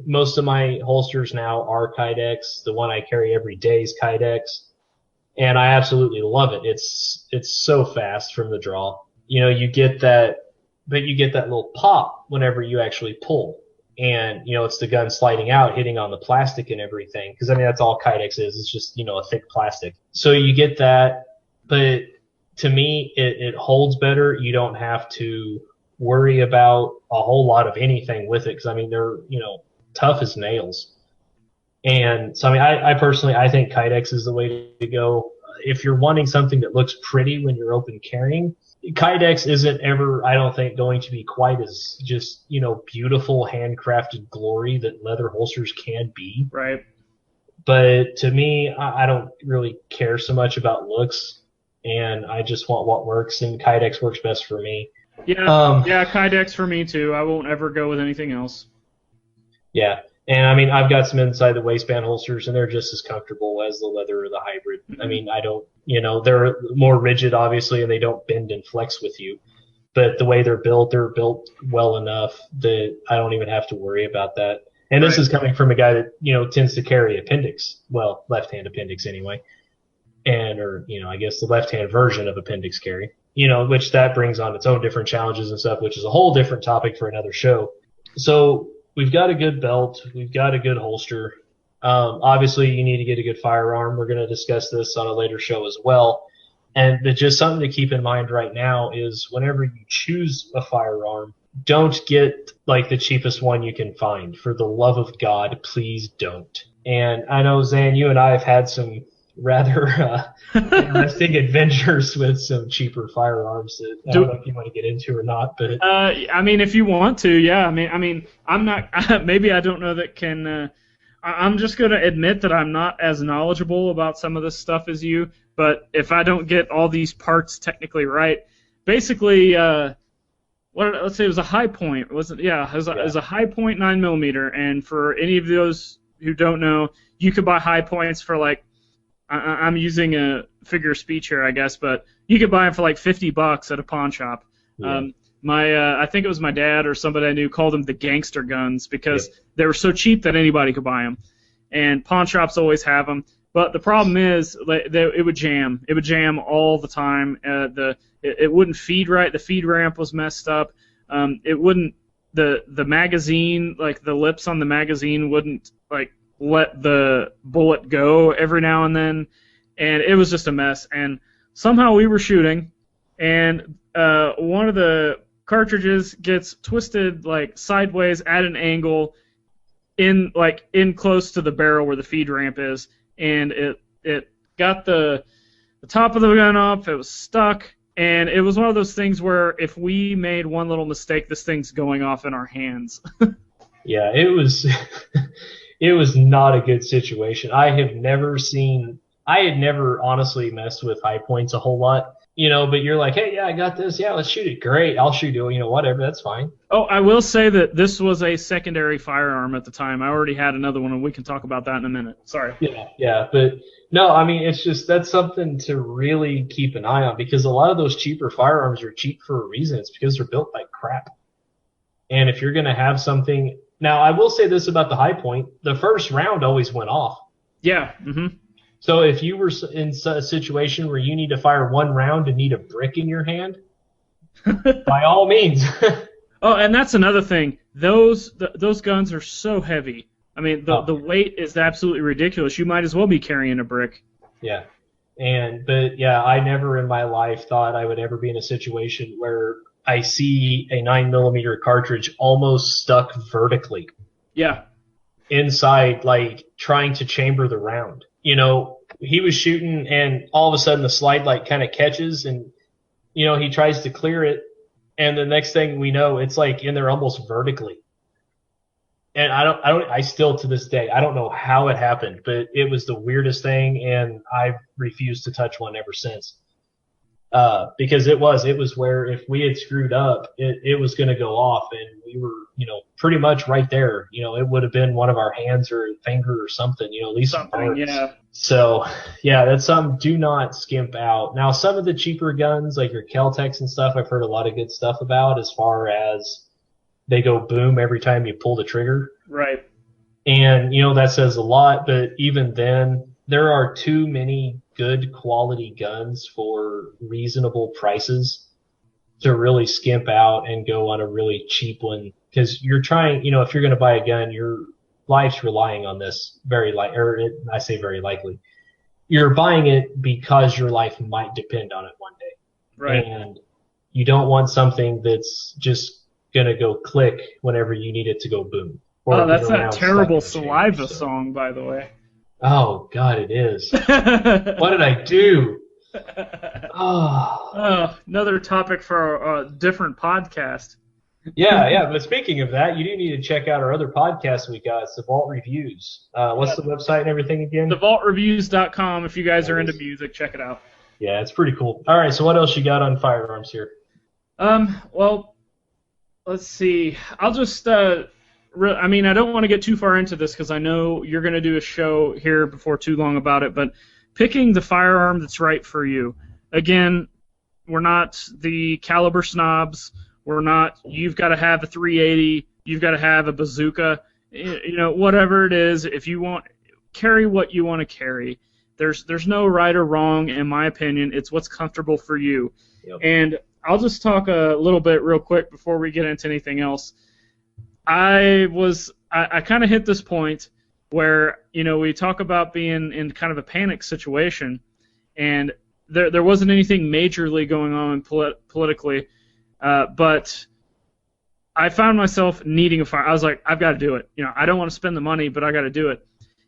Most of my holsters now are Kydex. The one I carry every day is Kydex. and I absolutely love it. It's so fast from the draw. You get that, but you get that little pop whenever you actually pull. And, it's the gun sliding out, hitting on the plastic and everything. Because, that's all Kydex is. It's just, a thick plastic. So you get that. But to me, it holds better. You don't have to worry about a whole lot of anything with it. Because, they're, tough as nails. And so, I personally, I think Kydex is the way to go. If you're wanting something that looks pretty when you're open carrying, Kydex isn't ever, I don't think, going to be quite as just, beautiful handcrafted glory that leather holsters can be. Right. But to me, I don't really care so much about looks, and I just want what works, and Kydex works best for me. Yeah, Kydex for me too. I won't ever go with anything else. Yeah. And I've got some inside the waistband holsters, and they're just as comfortable as the leather or the hybrid. Mm-hmm. I don't, they're more rigid, obviously, and they don't bend and flex with you. But the way they're built well enough that I don't even have to worry about that. And this is coming from a guy that, tends to carry appendix. Well, left-hand appendix anyway. Or I guess the left-hand version of appendix carry. Which that brings on its own different challenges and stuff, which is a whole different topic for another show. So, we've got a good belt. We've got a good holster. Obviously, you need to get a good firearm. We're going to discuss this on a later show as well. And just something to keep in mind right now is whenever you choose a firearm, don't get like the cheapest one you can find. For the love of God, please don't. And I know, Zan, you and I have had some rather interesting adventures with some cheaper firearms that I don't know if you want to get into or not, but if you want to, yeah. I'm not. Maybe I don't know that can. I'm just going to admit that I'm not as knowledgeable about some of this stuff as you. But if I don't get all these parts technically right, basically, let's say it was a high point, wasn't? Yeah, it was a high point 9mm, and for any of those who don't know, you could buy high points for like. I'm using a figure of speech here, I guess, but you could buy them for like $50 at a pawn shop. Yeah. I think it was my dad or somebody I knew called them the gangster guns because they were so cheap that anybody could buy them. And pawn shops always have them. But the problem is it would jam. It would jam all the time. It wouldn't feed right. The feed ramp was messed up. It wouldn't the magazine, like the lips on the magazine wouldn't like let the bullet go every now and then, and it was just a mess. And somehow we were shooting, and one of the cartridges gets twisted like sideways at an angle in close to the barrel where the feed ramp is, and it got the top of the gun off. It was stuck, and it was one of those things where if we made one little mistake, this thing's going off in our hands. Yeah, it was. It was not a good situation. I had never honestly messed with high points a whole lot, but you're like, hey, yeah, I got this. Yeah, let's shoot it. Great. I'll shoot it. Whatever. That's fine. Oh, I will say that this was a secondary firearm at the time. I already had another one, and we can talk about that in a minute. Sorry. Yeah. But no, it's just, that's something to really keep an eye on because a lot of those cheaper firearms are cheap for a reason. It's because they're built like crap. And if you're going to have something, now I will say this about the high point, the first round always went off. Yeah. Mm-hmm. So if you were in a situation where you need to fire one round and need a brick in your hand, by all means. Oh, and that's another thing. Those guns are so heavy. The weight is absolutely ridiculous. You might as well be carrying a brick. Yeah. I never in my life thought I would ever be in a situation where I see a 9mm cartridge almost stuck vertically. Yeah. Inside, like, trying to chamber the round. He was shooting, and all of a sudden the slide light kind of catches, and, he tries to clear it, and the next thing we know, it's, like, in there almost vertically. And I still, to this day, I don't know how it happened, but it was the weirdest thing, and I've refused to touch one ever since. Because it was where if we had screwed up, it was going to go off, and we were, pretty much right there. It would have been one of our hands or finger or something, at least something. Yeah. So, yeah, that's something. Do not skimp out. Now, some of the cheaper guns, like your Kel-Tecs and stuff, I've heard a lot of good stuff about as far as they go boom every time you pull the trigger. Right. And, that says a lot, but even then, there are too many good quality guns for reasonable prices to really skimp out and go on a really cheap one. Because you're trying, if you're going to buy a gun, your life's relying on this I say very likely. You're buying it because your life might depend on it one day. Right. And you don't want something that's just going to go click whenever you need it to go boom. Oh, that's that terrible Saliva song, by the way. Oh, God, it is. What did I do? Oh, another topic for a different podcast. Yeah, but speaking of that, you do need to check out our other podcast we got. It's the Vault Reviews. What's the website and everything again? TheVaultReviews.com. If you guys are into music, check it out. Yeah, it's pretty cool. All right, so what else you got on firearms here? Well, let's see. I'll just, I don't want to get too far into this because I know you're going to do a show here before too long about it, but picking the firearm that's right for you. Again, we're not the caliber snobs. We're not, you've got to have a 380, you've got to have a bazooka, whatever it is. If you want, carry what you want to carry. There's no right or wrong, in my opinion. It's what's comfortable for you. Yep. And I'll just talk a little bit real quick before we get into anything else. I kind of hit this point where, we talk about being in kind of a panic situation, and there wasn't anything majorly going on politically. But I found myself needing a fire. I was like, I've got to do it. I don't want to spend the money, but I got to do it.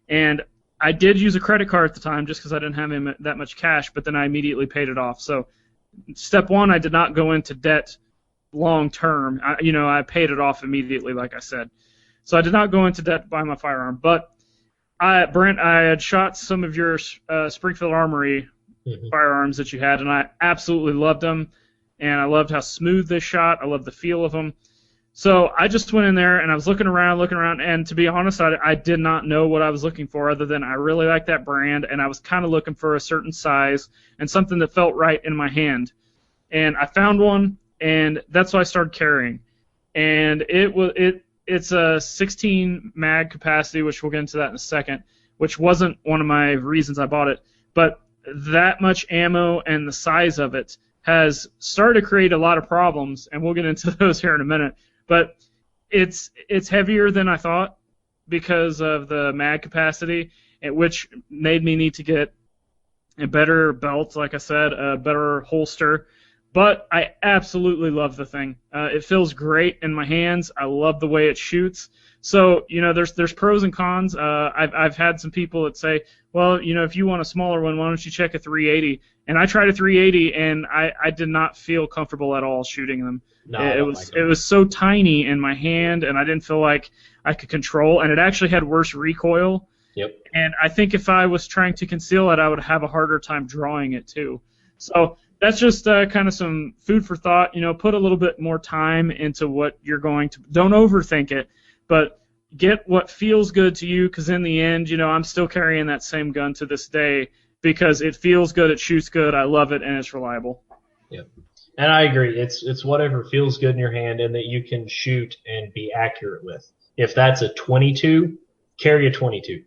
And I did use a credit card at the time just because I didn't have that much cash, but then I immediately paid it off. So step one, I did not go into debt long term. I paid it off immediately, like I said. So I did not go into debt to buy my firearm. But Brent, I had shot some of your Springfield Armory firearms that you had, and I absolutely loved them. And I loved how smooth they shot. I loved the feel of them. So I just went in there, and I was looking around, and to be honest, I did not know what I was looking for other than I really liked that brand, and I was kind of looking for a certain size and something that felt right in my hand. And I found one, and that's what I started carrying. And it's a 16 mag capacity, which we'll get into that in a second, which wasn't one of my reasons I bought it. But that much ammo and the size of it has started to create a lot of problems, and we'll get into those here in a minute. But it's heavier than I thought because of the mag capacity, which made me need to get a better belt, like I said, a better holster. But I absolutely love the thing. It feels great in my hands. I love the way it shoots. So, there's pros and cons. I've had some people that say, well, if you want a smaller one, why don't you check a 380? And I tried a 380, and I did not feel comfortable at all shooting them. No, it was so tiny in my hand, and I didn't feel like I could control. And it actually had worse recoil. Yep. And I think if I was trying to conceal it, I would have a harder time drawing it too. So that's just kind of some food for thought. Put a little bit more time into what you're going to. Don't overthink it, but get what feels good to you. Because in the end, I'm still carrying that same gun to this day because it feels good, it shoots good, I love it, and it's reliable. Yep. And I agree. It's whatever feels good in your hand and that you can shoot and be accurate with. If that's a 22, carry a 22.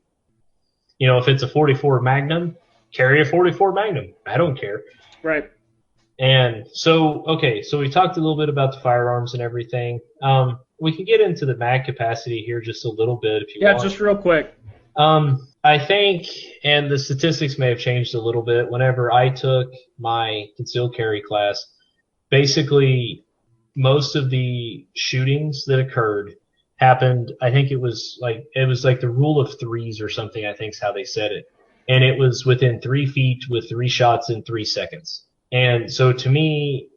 If it's a 44 Magnum, carry a 44 Magnum. I don't care. Right. And so we talked a little bit about the firearms and everything. We can get into the mag capacity here just a little bit if you want. Yeah, just real quick. I think, and the statistics may have changed a little bit, whenever I took my concealed carry class, basically most of the shootings that occurred happened, I think it was like the rule of threes or something, I think is how they said it. And it was within 3 feet with 3 shots in 3 seconds. And so to me,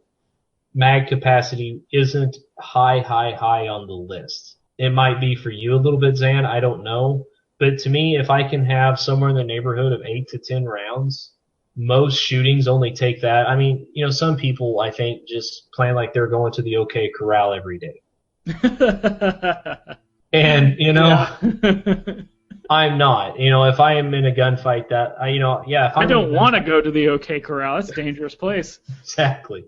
mag capacity isn't high on the list. It might be for you a little bit, Zan, I don't know. But to me, if I can have somewhere in the neighborhood of 8 to 10 rounds, most shootings only take that. I mean, some people, I think, just plan like they're going to the OK Corral every day. And, Yeah. I'm not. If I am in a gunfight, if I don't want to go to the OK Corral. That's a dangerous place. Exactly.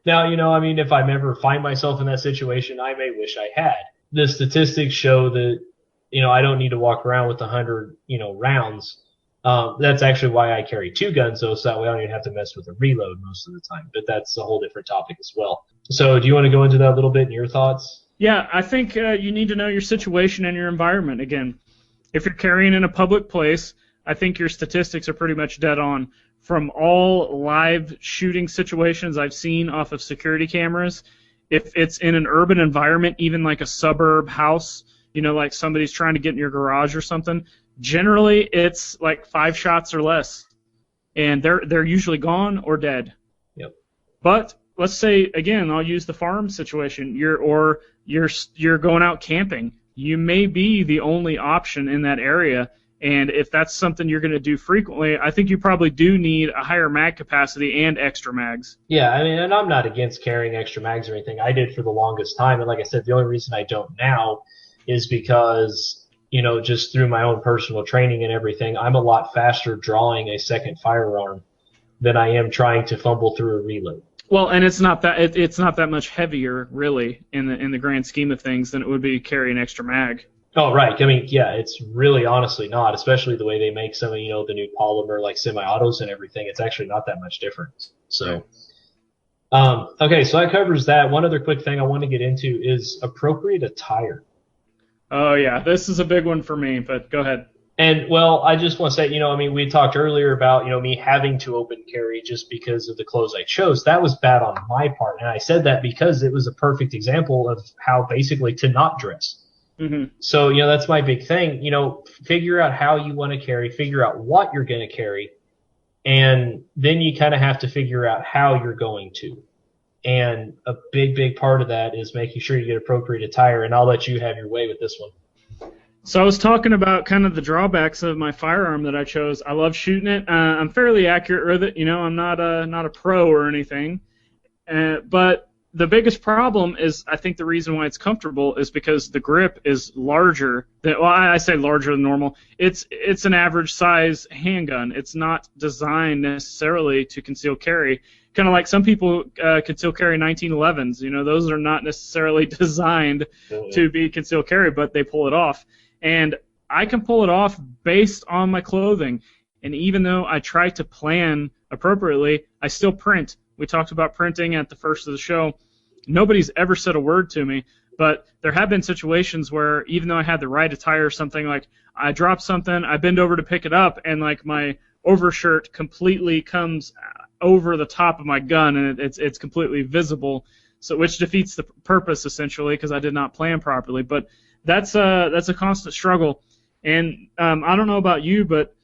Now, if I ever find myself in that situation, I may wish I had. The statistics show that, I don't need to walk around with 100, rounds. That's actually why I carry 2 guns, though, so that way I don't even have to mess with a reload most of the time. But that's a whole different topic as well. So do you want to go into that a little bit in your thoughts? Yeah, I think you need to know your situation and your environment. Again, if you're carrying in a public place, I think your statistics are pretty much dead on. From all live shooting situations I've seen off of security cameras, if it's in an urban environment, even like a suburb house, like somebody's trying to get in your garage or something, generally it's like 5 shots or less, and they're usually gone or dead. Yep. But let's say, again, I'll use the farm situation. You're going out camping. You may be the only option in that area, and if that's something you're going to do frequently, I think you probably do need a higher mag capacity and extra mags. Yeah, I mean, and I'm not against carrying extra mags or anything. I did for the longest time, and like I said, the only reason I don't now is because, just through my own personal training and everything, I'm a lot faster drawing a second firearm than I am trying to fumble through a reload. Well, and it's not that much heavier, really, in the grand scheme of things than it would be carrying an extra mag. Oh, right. I mean, yeah, it's really honestly not, especially the way they make some of, the new polymer like semi-autos and everything. It's actually not that much different. So, okay, so that covers that. One other quick thing I want to get into is appropriate attire. Oh, yeah, this is a big one for me, but go ahead. And, well, I just want to say, we talked earlier about, me having to open carry just because of the clothes I chose. That was bad on my part. And I said that because it was a perfect example of how basically to not dress. Mm-hmm. So, that's my big thing. Figure out how you want to carry, figure out what you're going to carry, and then you kind of have to figure out how you're going to. And a big, big part of that is making sure you get appropriate attire, and I'll let you have your way with this one. So I was talking about kind of the drawbacks of my firearm that I chose. I love shooting it. I'm fairly accurate with it. I'm not a pro or anything, but the biggest problem is, I think the reason why it's comfortable is because the grip is larger than, well, I say larger than normal. It's an average size handgun. It's not designed necessarily to conceal carry. Kind of like some people conceal carry 1911s. Those are not necessarily designed to be concealed carry, but they pull it off. And I can pull it off based on my clothing. And even though I try to plan appropriately, I still print. We talked about printing at the first of the show. Nobody's ever said a word to me, but there have been situations where even though I had the right attire or something, like I drop something, I bend over to pick it up, and like my overshirt completely comes over the top of my gun, and it's completely visible, so which defeats the purpose essentially because I did not plan properly. But that's a constant struggle, and I don't know about you, but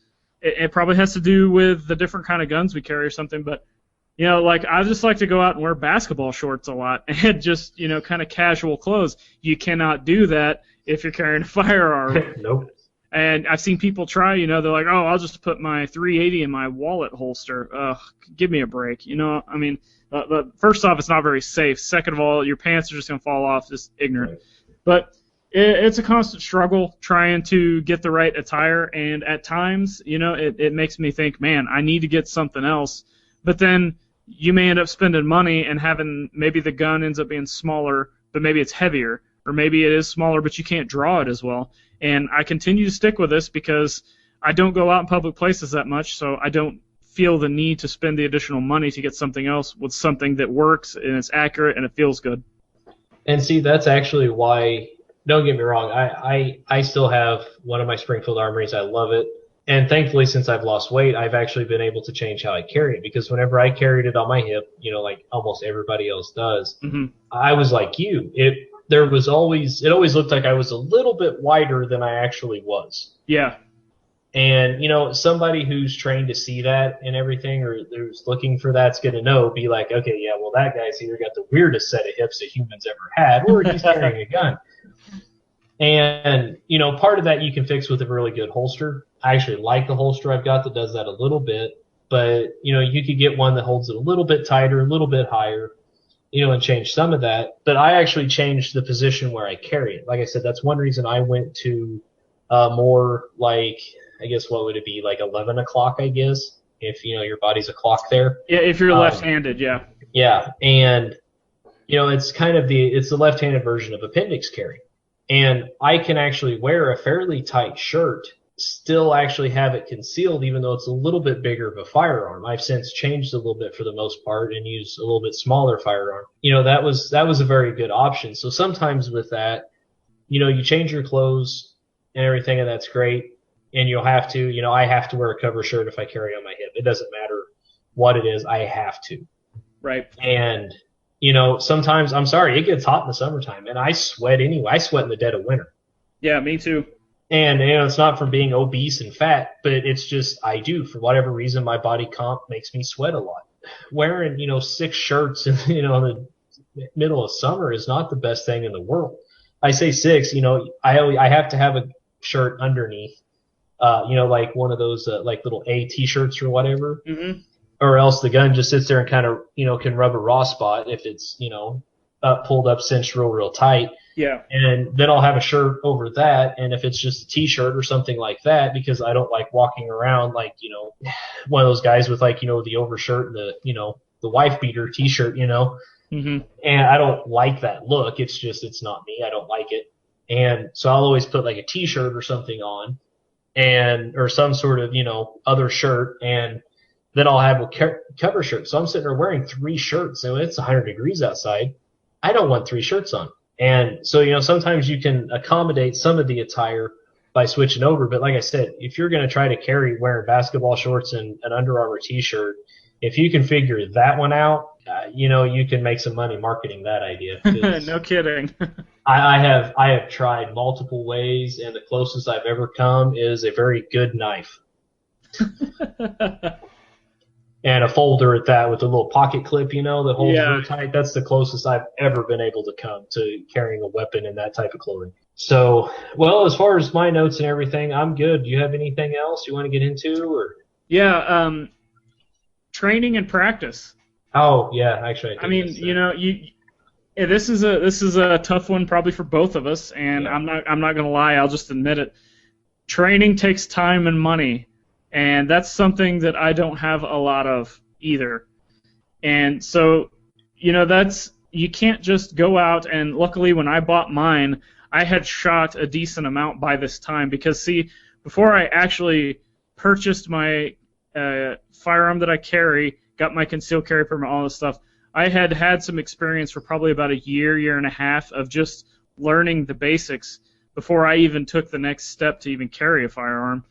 it probably has to do with the different kind of guns we carry or something, but like I just like to go out and wear basketball shorts a lot and just, kind of casual clothes. You cannot do that if you're carrying a firearm. Nope. And I've seen people try, they're like, oh, I'll just put my 380 in my wallet holster. Ugh, give me a break. I mean, first off, it's not very safe. Second of all, your pants are just going to fall off, just ignorant. Right. But it's a constant struggle trying to get the right attire. And at times, it makes me think, man, I need to get something else. But then you may end up spending money and having maybe the gun ends up being smaller, but maybe it's heavier, or maybe it is smaller, but you can't draw it as well. And I continue to stick with this because I don't go out in public places that much, so I don't feel the need to spend the additional money to get something else with something that works and it's accurate and it feels good. And see, that's actually why, don't get me wrong, I still have one of my Springfield Armories. I love it. And thankfully, since I've lost weight, I've actually been able to change how I carry it, because whenever I carried it on my hip, like almost everybody else does, I was like you. It always looked like I was a little bit wider than I actually was. Yeah. And, somebody who's trained to see that and everything, or who's looking for that's going to be like, okay, yeah, well, that guy's either got the weirdest set of hips that humans ever had, or he's carrying a gun. And, part of that you can fix with a really good holster. I actually like the holster I've got that does that a little bit, but, you could get one that holds it a little bit tighter, a little bit higher, and change some of that. But I actually changed the position where I carry it. Like I said, that's one reason I went to more like, I guess, what would it be, like 11 o'clock, I guess, if, your body's a clock there. Yeah, if you're left-handed, yeah. Yeah, and, it's kind of it's the left-handed version of appendix carry. And I can actually wear a fairly tight shirt still actually have it concealed, even though it's a little bit bigger of a firearm. I've since changed a little bit for the most part and used a little bit smaller firearm. That was a very good option. So sometimes with that, you change your clothes and everything, and that's great. And you'll have to, I have to wear a cover shirt if I carry on my hip. It doesn't matter what it is, I have to. Right. And, sometimes, I'm sorry, it gets hot in the summertime, and I sweat anyway. I sweat in the dead of winter. Yeah, me too. And, it's not from being obese and fat, but it's just, I do. For whatever reason, my body comp makes me sweat a lot. Wearing, 6 shirts, in the middle of summer is not the best thing in the world. I say 6, I have to have a shirt underneath, like one of those, like little A t-shirts or whatever. Mm-hmm. Or else the gun just sits there and kind of, can rub a raw spot if it's, pulled up, cinched real tight. Yeah. And then I'll have a shirt over that. And if it's just a t-shirt or something like that, because I don't like walking around like, one of those guys with like, the overshirt and the, the wife beater t-shirt, Mm-hmm. And I don't like that look. It's not me. I don't like it. And so I'll always put like a t-shirt or something on or some sort of, other shirt. And then I'll have a cover shirt. So I'm sitting there wearing 3 shirts. And it's 100 degrees outside. I don't want 3 shirts on. And so, sometimes you can accommodate some of the attire by switching over. But like I said, if you're going to try to carry wearing basketball shorts and an Under Armour t-shirt, if you can figure that one out, you can make some money marketing that idea. No kidding. I have tried multiple ways, and the closest I've ever come is a very good knife. And a folder at that with a little pocket clip, that holds real tight. That's the closest I've ever been able to come to carrying a weapon in that type of clothing. So, well, as far as my notes and everything, I'm good. Do you have anything else you want to get into? Or? Yeah, training and practice. Oh, yeah, actually. This is a tough one probably for both of us, and yeah. I'm not gonna lie, I'll just admit it. Training takes time and money. And that's something that I don't have a lot of either. And so, you can't just go out and luckily when I bought mine, I had shot a decent amount by this time because, see, before I actually purchased my firearm that I carry, got my concealed carry permit, all this stuff, I had some experience for probably about a year and a half of just learning the basics before I even took the next step to even carry a firearm.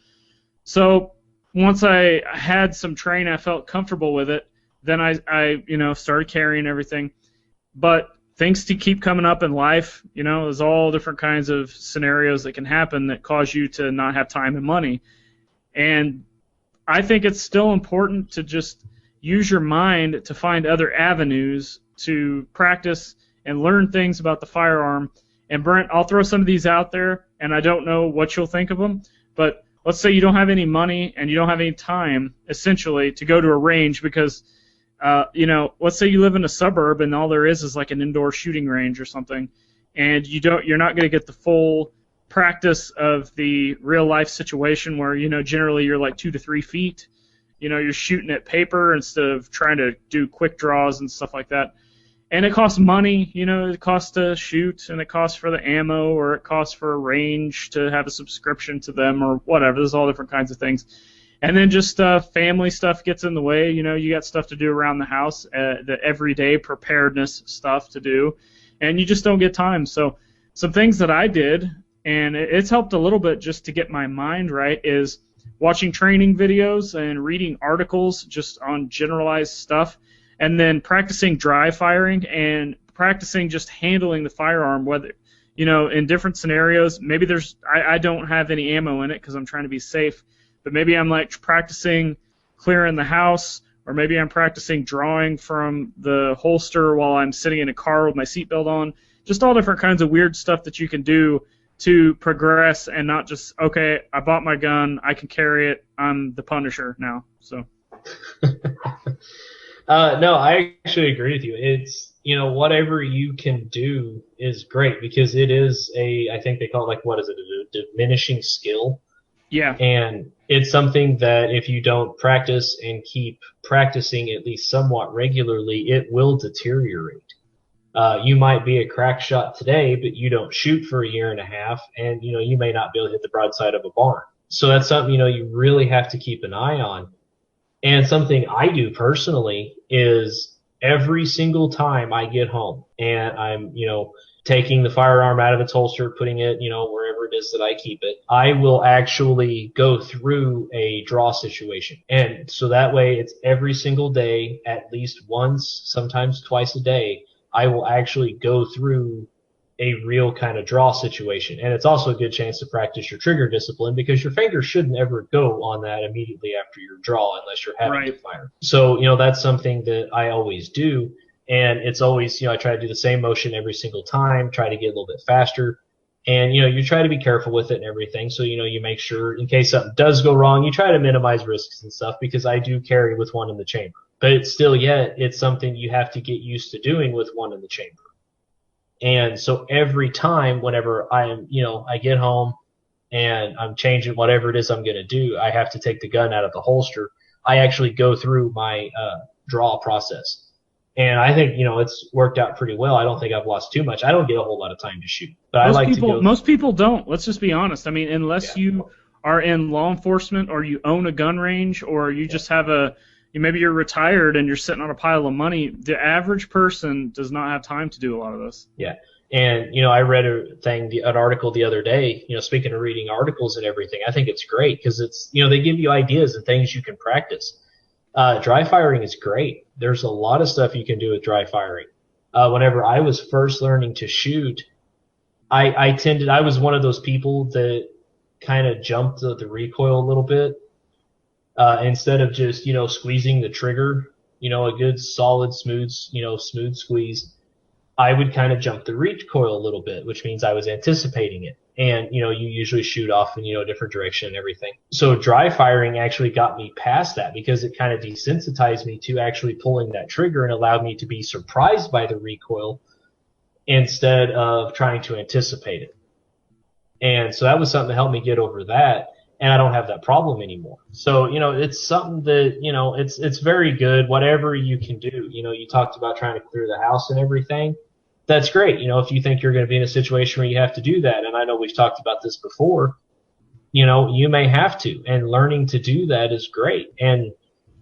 So once I had some training, I felt comfortable with it. Then I started carrying everything. But things to keep coming up in life, there's all different kinds of scenarios that can happen that cause you to not have time and money. And I think it's still important to just use your mind to find other avenues to practice and learn things about the firearm. And Brent, I'll throw some of these out there, and I don't know what you'll think of them, but let's say you don't have any money and you don't have any time, essentially, to go to a range because, let's say you live in a suburb and all there is like an indoor shooting range or something, and you're not going to get the full practice of the real life situation where, generally you're like 2 to 3 feet. You're shooting at paper instead of trying to do quick draws and stuff like that. And it costs money, it costs to shoot, and it costs for the ammo, or it costs for a range to have a subscription to them, or whatever. There's all different kinds of things. And then just family stuff gets in the way. You got stuff to do around the house, the everyday preparedness stuff to do, and you just don't get time. So some things that I did, and it's helped a little bit just to get my mind right, is watching training videos and reading articles just on generalized stuff. And then practicing dry firing and practicing just handling the firearm, whether, in different scenarios. Maybe I don't have any ammo in it because I'm trying to be safe, but maybe I'm like practicing clearing the house, or maybe I'm practicing drawing from the holster while I'm sitting in a car with my seatbelt on. Just all different kinds of weird stuff that you can do to progress and not just, okay, I bought my gun, I can carry it, I'm the Punisher now. So. No, I actually agree with you. It's, whatever you can do is great because it is I think they call it like, what is it, a diminishing skill? Yeah. And it's something that if you don't practice and keep practicing at least somewhat regularly, it will deteriorate. You might be a crack shot today, but you don't shoot for a year and a half, and, you may not be able to hit the broadside of a barn. So that's something, you really have to keep an eye on. And something I do personally is every single time I get home and I'm, taking the firearm out of its holster, putting it, wherever it is that I keep it, I will actually go through a draw situation. And so that way it's every single day, at least once, sometimes twice a day, I will actually go through a real kind of draw situation. And it's also a good chance to practice your trigger discipline because your finger shouldn't ever go on that immediately after your draw unless you're having to fire. So, that's something that I always do. And it's always, I try to do the same motion every single time, try to get a little bit faster. And, you try to be careful with it and everything. So, you make sure in case something does go wrong, you try to minimize risks and stuff because I do carry with one in the chamber. But it's still it's something you have to get used to doing with one in the chamber. And so every time whenever I get home and I'm changing whatever it is I'm going to do, I have to take the gun out of the holster. I actually go through my draw process. And I think, it's worked out pretty well. I don't think I've lost too much. I don't get a whole lot of time to shoot. But most people don't. Let's just be honest. I mean, unless you are in law enforcement or you own a gun range or you just have maybe you're retired and you're sitting on a pile of money, the average person does not have time to do a lot of this. Yeah. And, I read an article the other day, speaking of reading articles and everything, I think it's great because it's, they give you ideas and things you can practice. Dry firing is great. There's a lot of stuff you can do with dry firing. Whenever I was first learning to shoot, I was one of those people that kind of jumped the recoil a little bit. Instead of just, squeezing the trigger, a good solid, smooth squeeze, I would kind of jump the recoil a little bit, which means I was anticipating it. And, you usually shoot off in, a different direction and everything. So dry firing actually got me past that because it kind of desensitized me to actually pulling that trigger and allowed me to be surprised by the recoil instead of trying to anticipate it. And so that was something that helped me get over that. And I don't have that problem anymore. So, it's something that, it's very good, whatever you can do. You talked about trying to clear the house and everything. That's great. If you think you're going to be in a situation where you have to do that, and I know we've talked about this before, you may have to. And learning to do that is great. And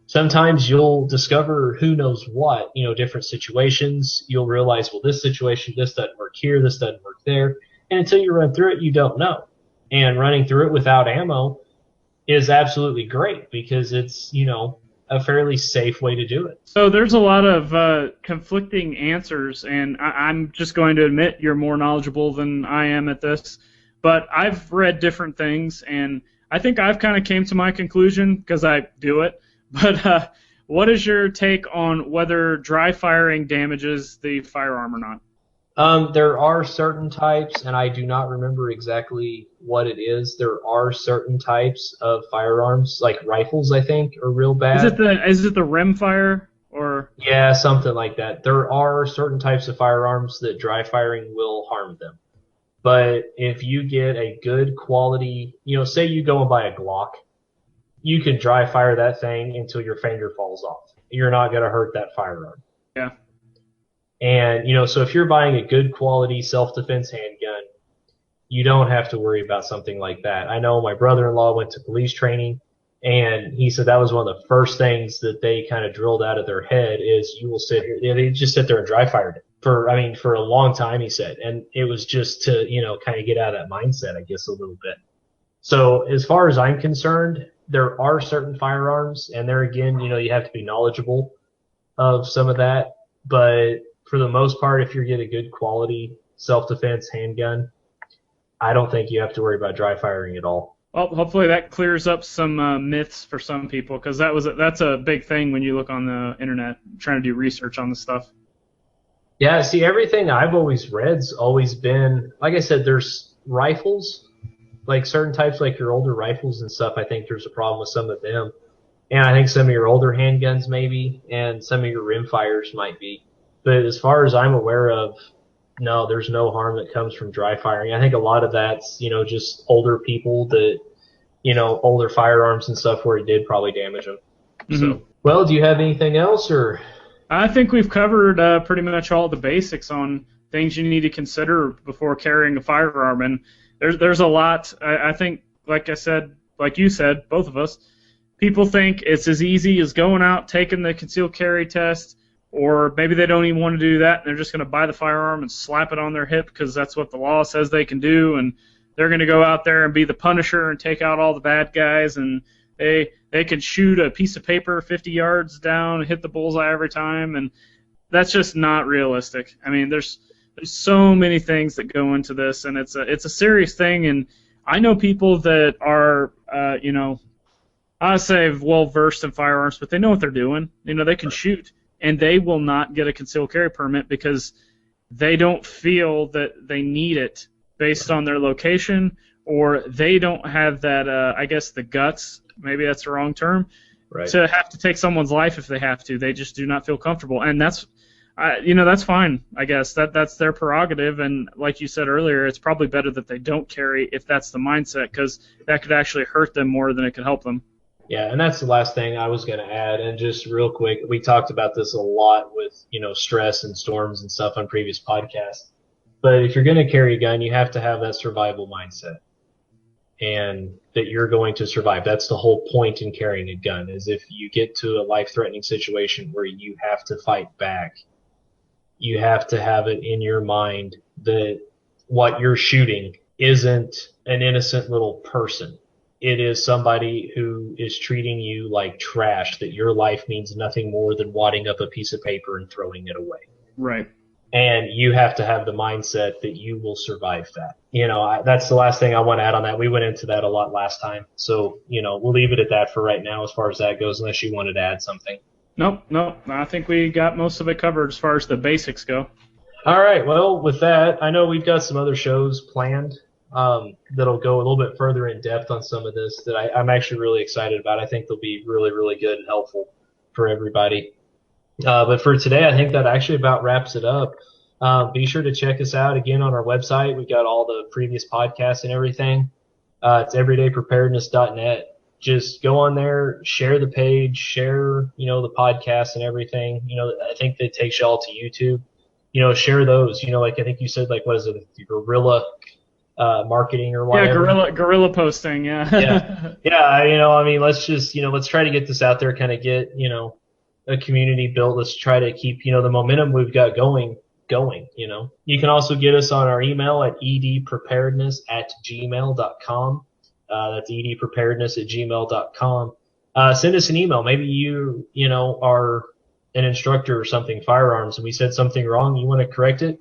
sometimes you'll discover who knows what, different situations. You'll realize, well, this situation, this doesn't work here, this doesn't work there. And until you run through it, you don't know. And running through it without ammo is absolutely great because it's, a fairly safe way to do it. So there's a lot of conflicting answers, and I'm just going to admit you're more knowledgeable than I am at this. But I've read different things, and I think I've kind of came to my conclusion because I do it. But what is your take on whether dry firing damages the firearm or not? There are certain types, and I do not remember exactly what it is. There are certain types of firearms, like rifles, I think, are real bad. Is it the rimfire or? Yeah, something like that. There are certain types of firearms that dry firing will harm them. But if you get a good quality, say you go and buy a Glock, you can dry fire that thing until your finger falls off. You're not going to hurt that firearm. Yeah. And, so if you're buying a good quality self-defense handgun, you don't have to worry about something like that. I know my brother-in-law went to police training, and he said that was one of the first things that they kind of drilled out of their head is you will sit here. They just sit there and dry fired it for a long time, he said. And it was just to, kind of get out of that mindset, I guess, a little bit. So as far as I'm concerned, there are certain firearms, and there again, you have to be knowledgeable of some of that. But for the most part, if you get a good quality self-defense handgun, I don't think you have to worry about dry firing at all. Well, hopefully that clears up some myths for some people, because that's a big thing when you look on the internet trying to do research on this stuff. Yeah, see, everything I've always read's always been, like I said, there's rifles, like certain types, like your older rifles and stuff. I think there's a problem with some of them. And I think some of your older handguns maybe, and some of your rimfires might be. But as far as I'm aware of, no, there's no harm that comes from dry firing. I think a lot of that's, just older people that, older firearms and stuff where it did probably damage them. Mm-hmm. So, well, do you have anything else, or? I think we've covered pretty much all the basics on things you need to consider before carrying a firearm. And there's a lot. I think, like I said like you said, both of us, people think it's as easy as going out, taking the concealed carry test, or maybe they don't even want to do that, and they're just going to buy the firearm and slap it on their hip because that's what the law says they can do, and they're going to go out there and be the Punisher and take out all the bad guys, and they can shoot a piece of paper 50 yards down and hit the bullseye every time, and that's just not realistic. I mean, there's so many things that go into this, and it's a serious thing, and I know people that are, I say well versed in firearms, but they know what they're doing. They can shoot, and they will not get a concealed carry permit because they don't feel that they need it based on their location, or they don't have that, I guess, the guts, maybe that's the wrong term, right, to have to take someone's life if they have to. They just do not feel comfortable, and that's fine, I guess. That's their prerogative, and like you said earlier, it's probably better that they don't carry if that's the mindset, because that could actually hurt them more than it could help them. Yeah, and that's the last thing I was going to add. And just real quick, we talked about this a lot with, stress and storms and stuff on previous podcasts. But if you're going to carry a gun, you have to have that survival mindset and that you're going to survive. That's the whole point in carrying a gun, is if you get to a life-threatening situation where you have to fight back, you have to have it in your mind that what you're shooting isn't an innocent little person. It is somebody who is treating you like trash, that your life means nothing more than wadding up a piece of paper and throwing it away. Right. And you have to have the mindset that you will survive that. That's the last thing I want to add on that. We went into that a lot last time. So, we'll leave it at that for right now as far as that goes, unless you wanted to add something. Nope. I think we got most of it covered as far as the basics go. All right. Well, with that, I know we've got some other shows planned that'll go a little bit further in depth on some of this that I'm actually really excited about. I think they'll be really, really good and helpful for everybody. But for today, I think that actually about wraps it up. Be sure to check us out again on our website. We've got all the previous podcasts and everything. It's everydaypreparedness.net. Just go on there, share the page, share, the podcast and everything. I think that takes you all to YouTube. Share those. Like I think you said, what is it, the guerilla marketing or whatever. Yeah, guerilla posting. Yeah. Yeah. Let's just, let's try to get this out there, kind of get, a community built. Let's try to keep, the momentum we've got going. You can also get us on our email at edpreparedness@gmail.com. That's edpreparedness@gmail.com. Send us an email. Maybe you are an instructor or something, firearms, and we said something wrong. You want to correct it?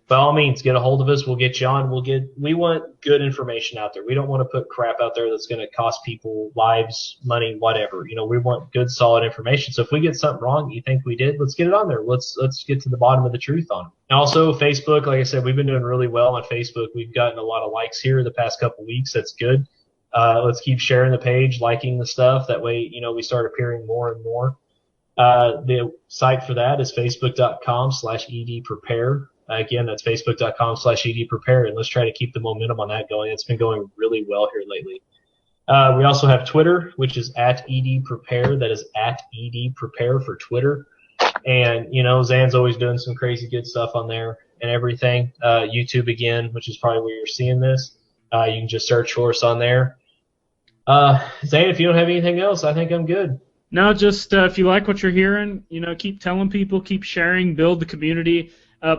By all means, get a hold of us. We'll get you on. We want good information out there. We don't want to put crap out there that's going to cost people lives, money, whatever. We want good, solid information. So if we get something wrong that you think we did, let's get it on there. Let's get to the bottom of the truth on it. And also, Facebook, like I said, we've been doing really well on Facebook. We've gotten a lot of likes here the past couple of weeks. That's good. Let's keep sharing the page, liking the stuff. That way, we start appearing more and more. The site for that is facebook.com/edprepare. Again, that's facebook.com/edprepare, and let's try to keep the momentum on that going. It's been going really well here lately. We also have Twitter, which is @edprepare. That is @edprepare for Twitter. And, Zan's always doing some crazy good stuff on there and everything. YouTube again, which is probably where you're seeing this. You can just search for us on there. Zan, if you don't have anything else, I think I'm good. No, just if you like what you're hearing, keep telling people, keep sharing, build the community.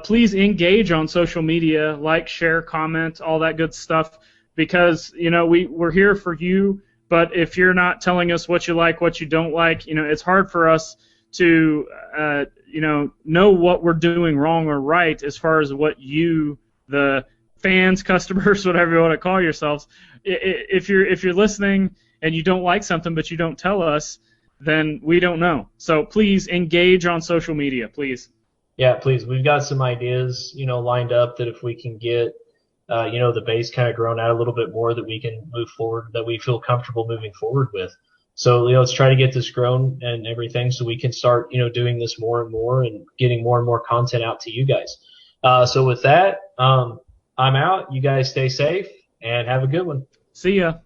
Please engage on social media, like, share, comment, all that good stuff, because, we're here for you, but if you're not telling us what you like, what you don't like, it's hard for us to, know what we're doing wrong or right as far as what you, the fans, customers, whatever you want to call yourselves, if you're listening and you don't like something but you don't tell us, then we don't know. So please engage on social media, please. Yeah, please. We've got some ideas, lined up that if we can get, the base kind of grown out a little bit more, that we can move forward, that we feel comfortable moving forward with. So, let's try to get this grown and everything so we can start, doing this more and more and getting more and more content out to you guys. So with that, I'm out. You guys stay safe and have a good one. See ya.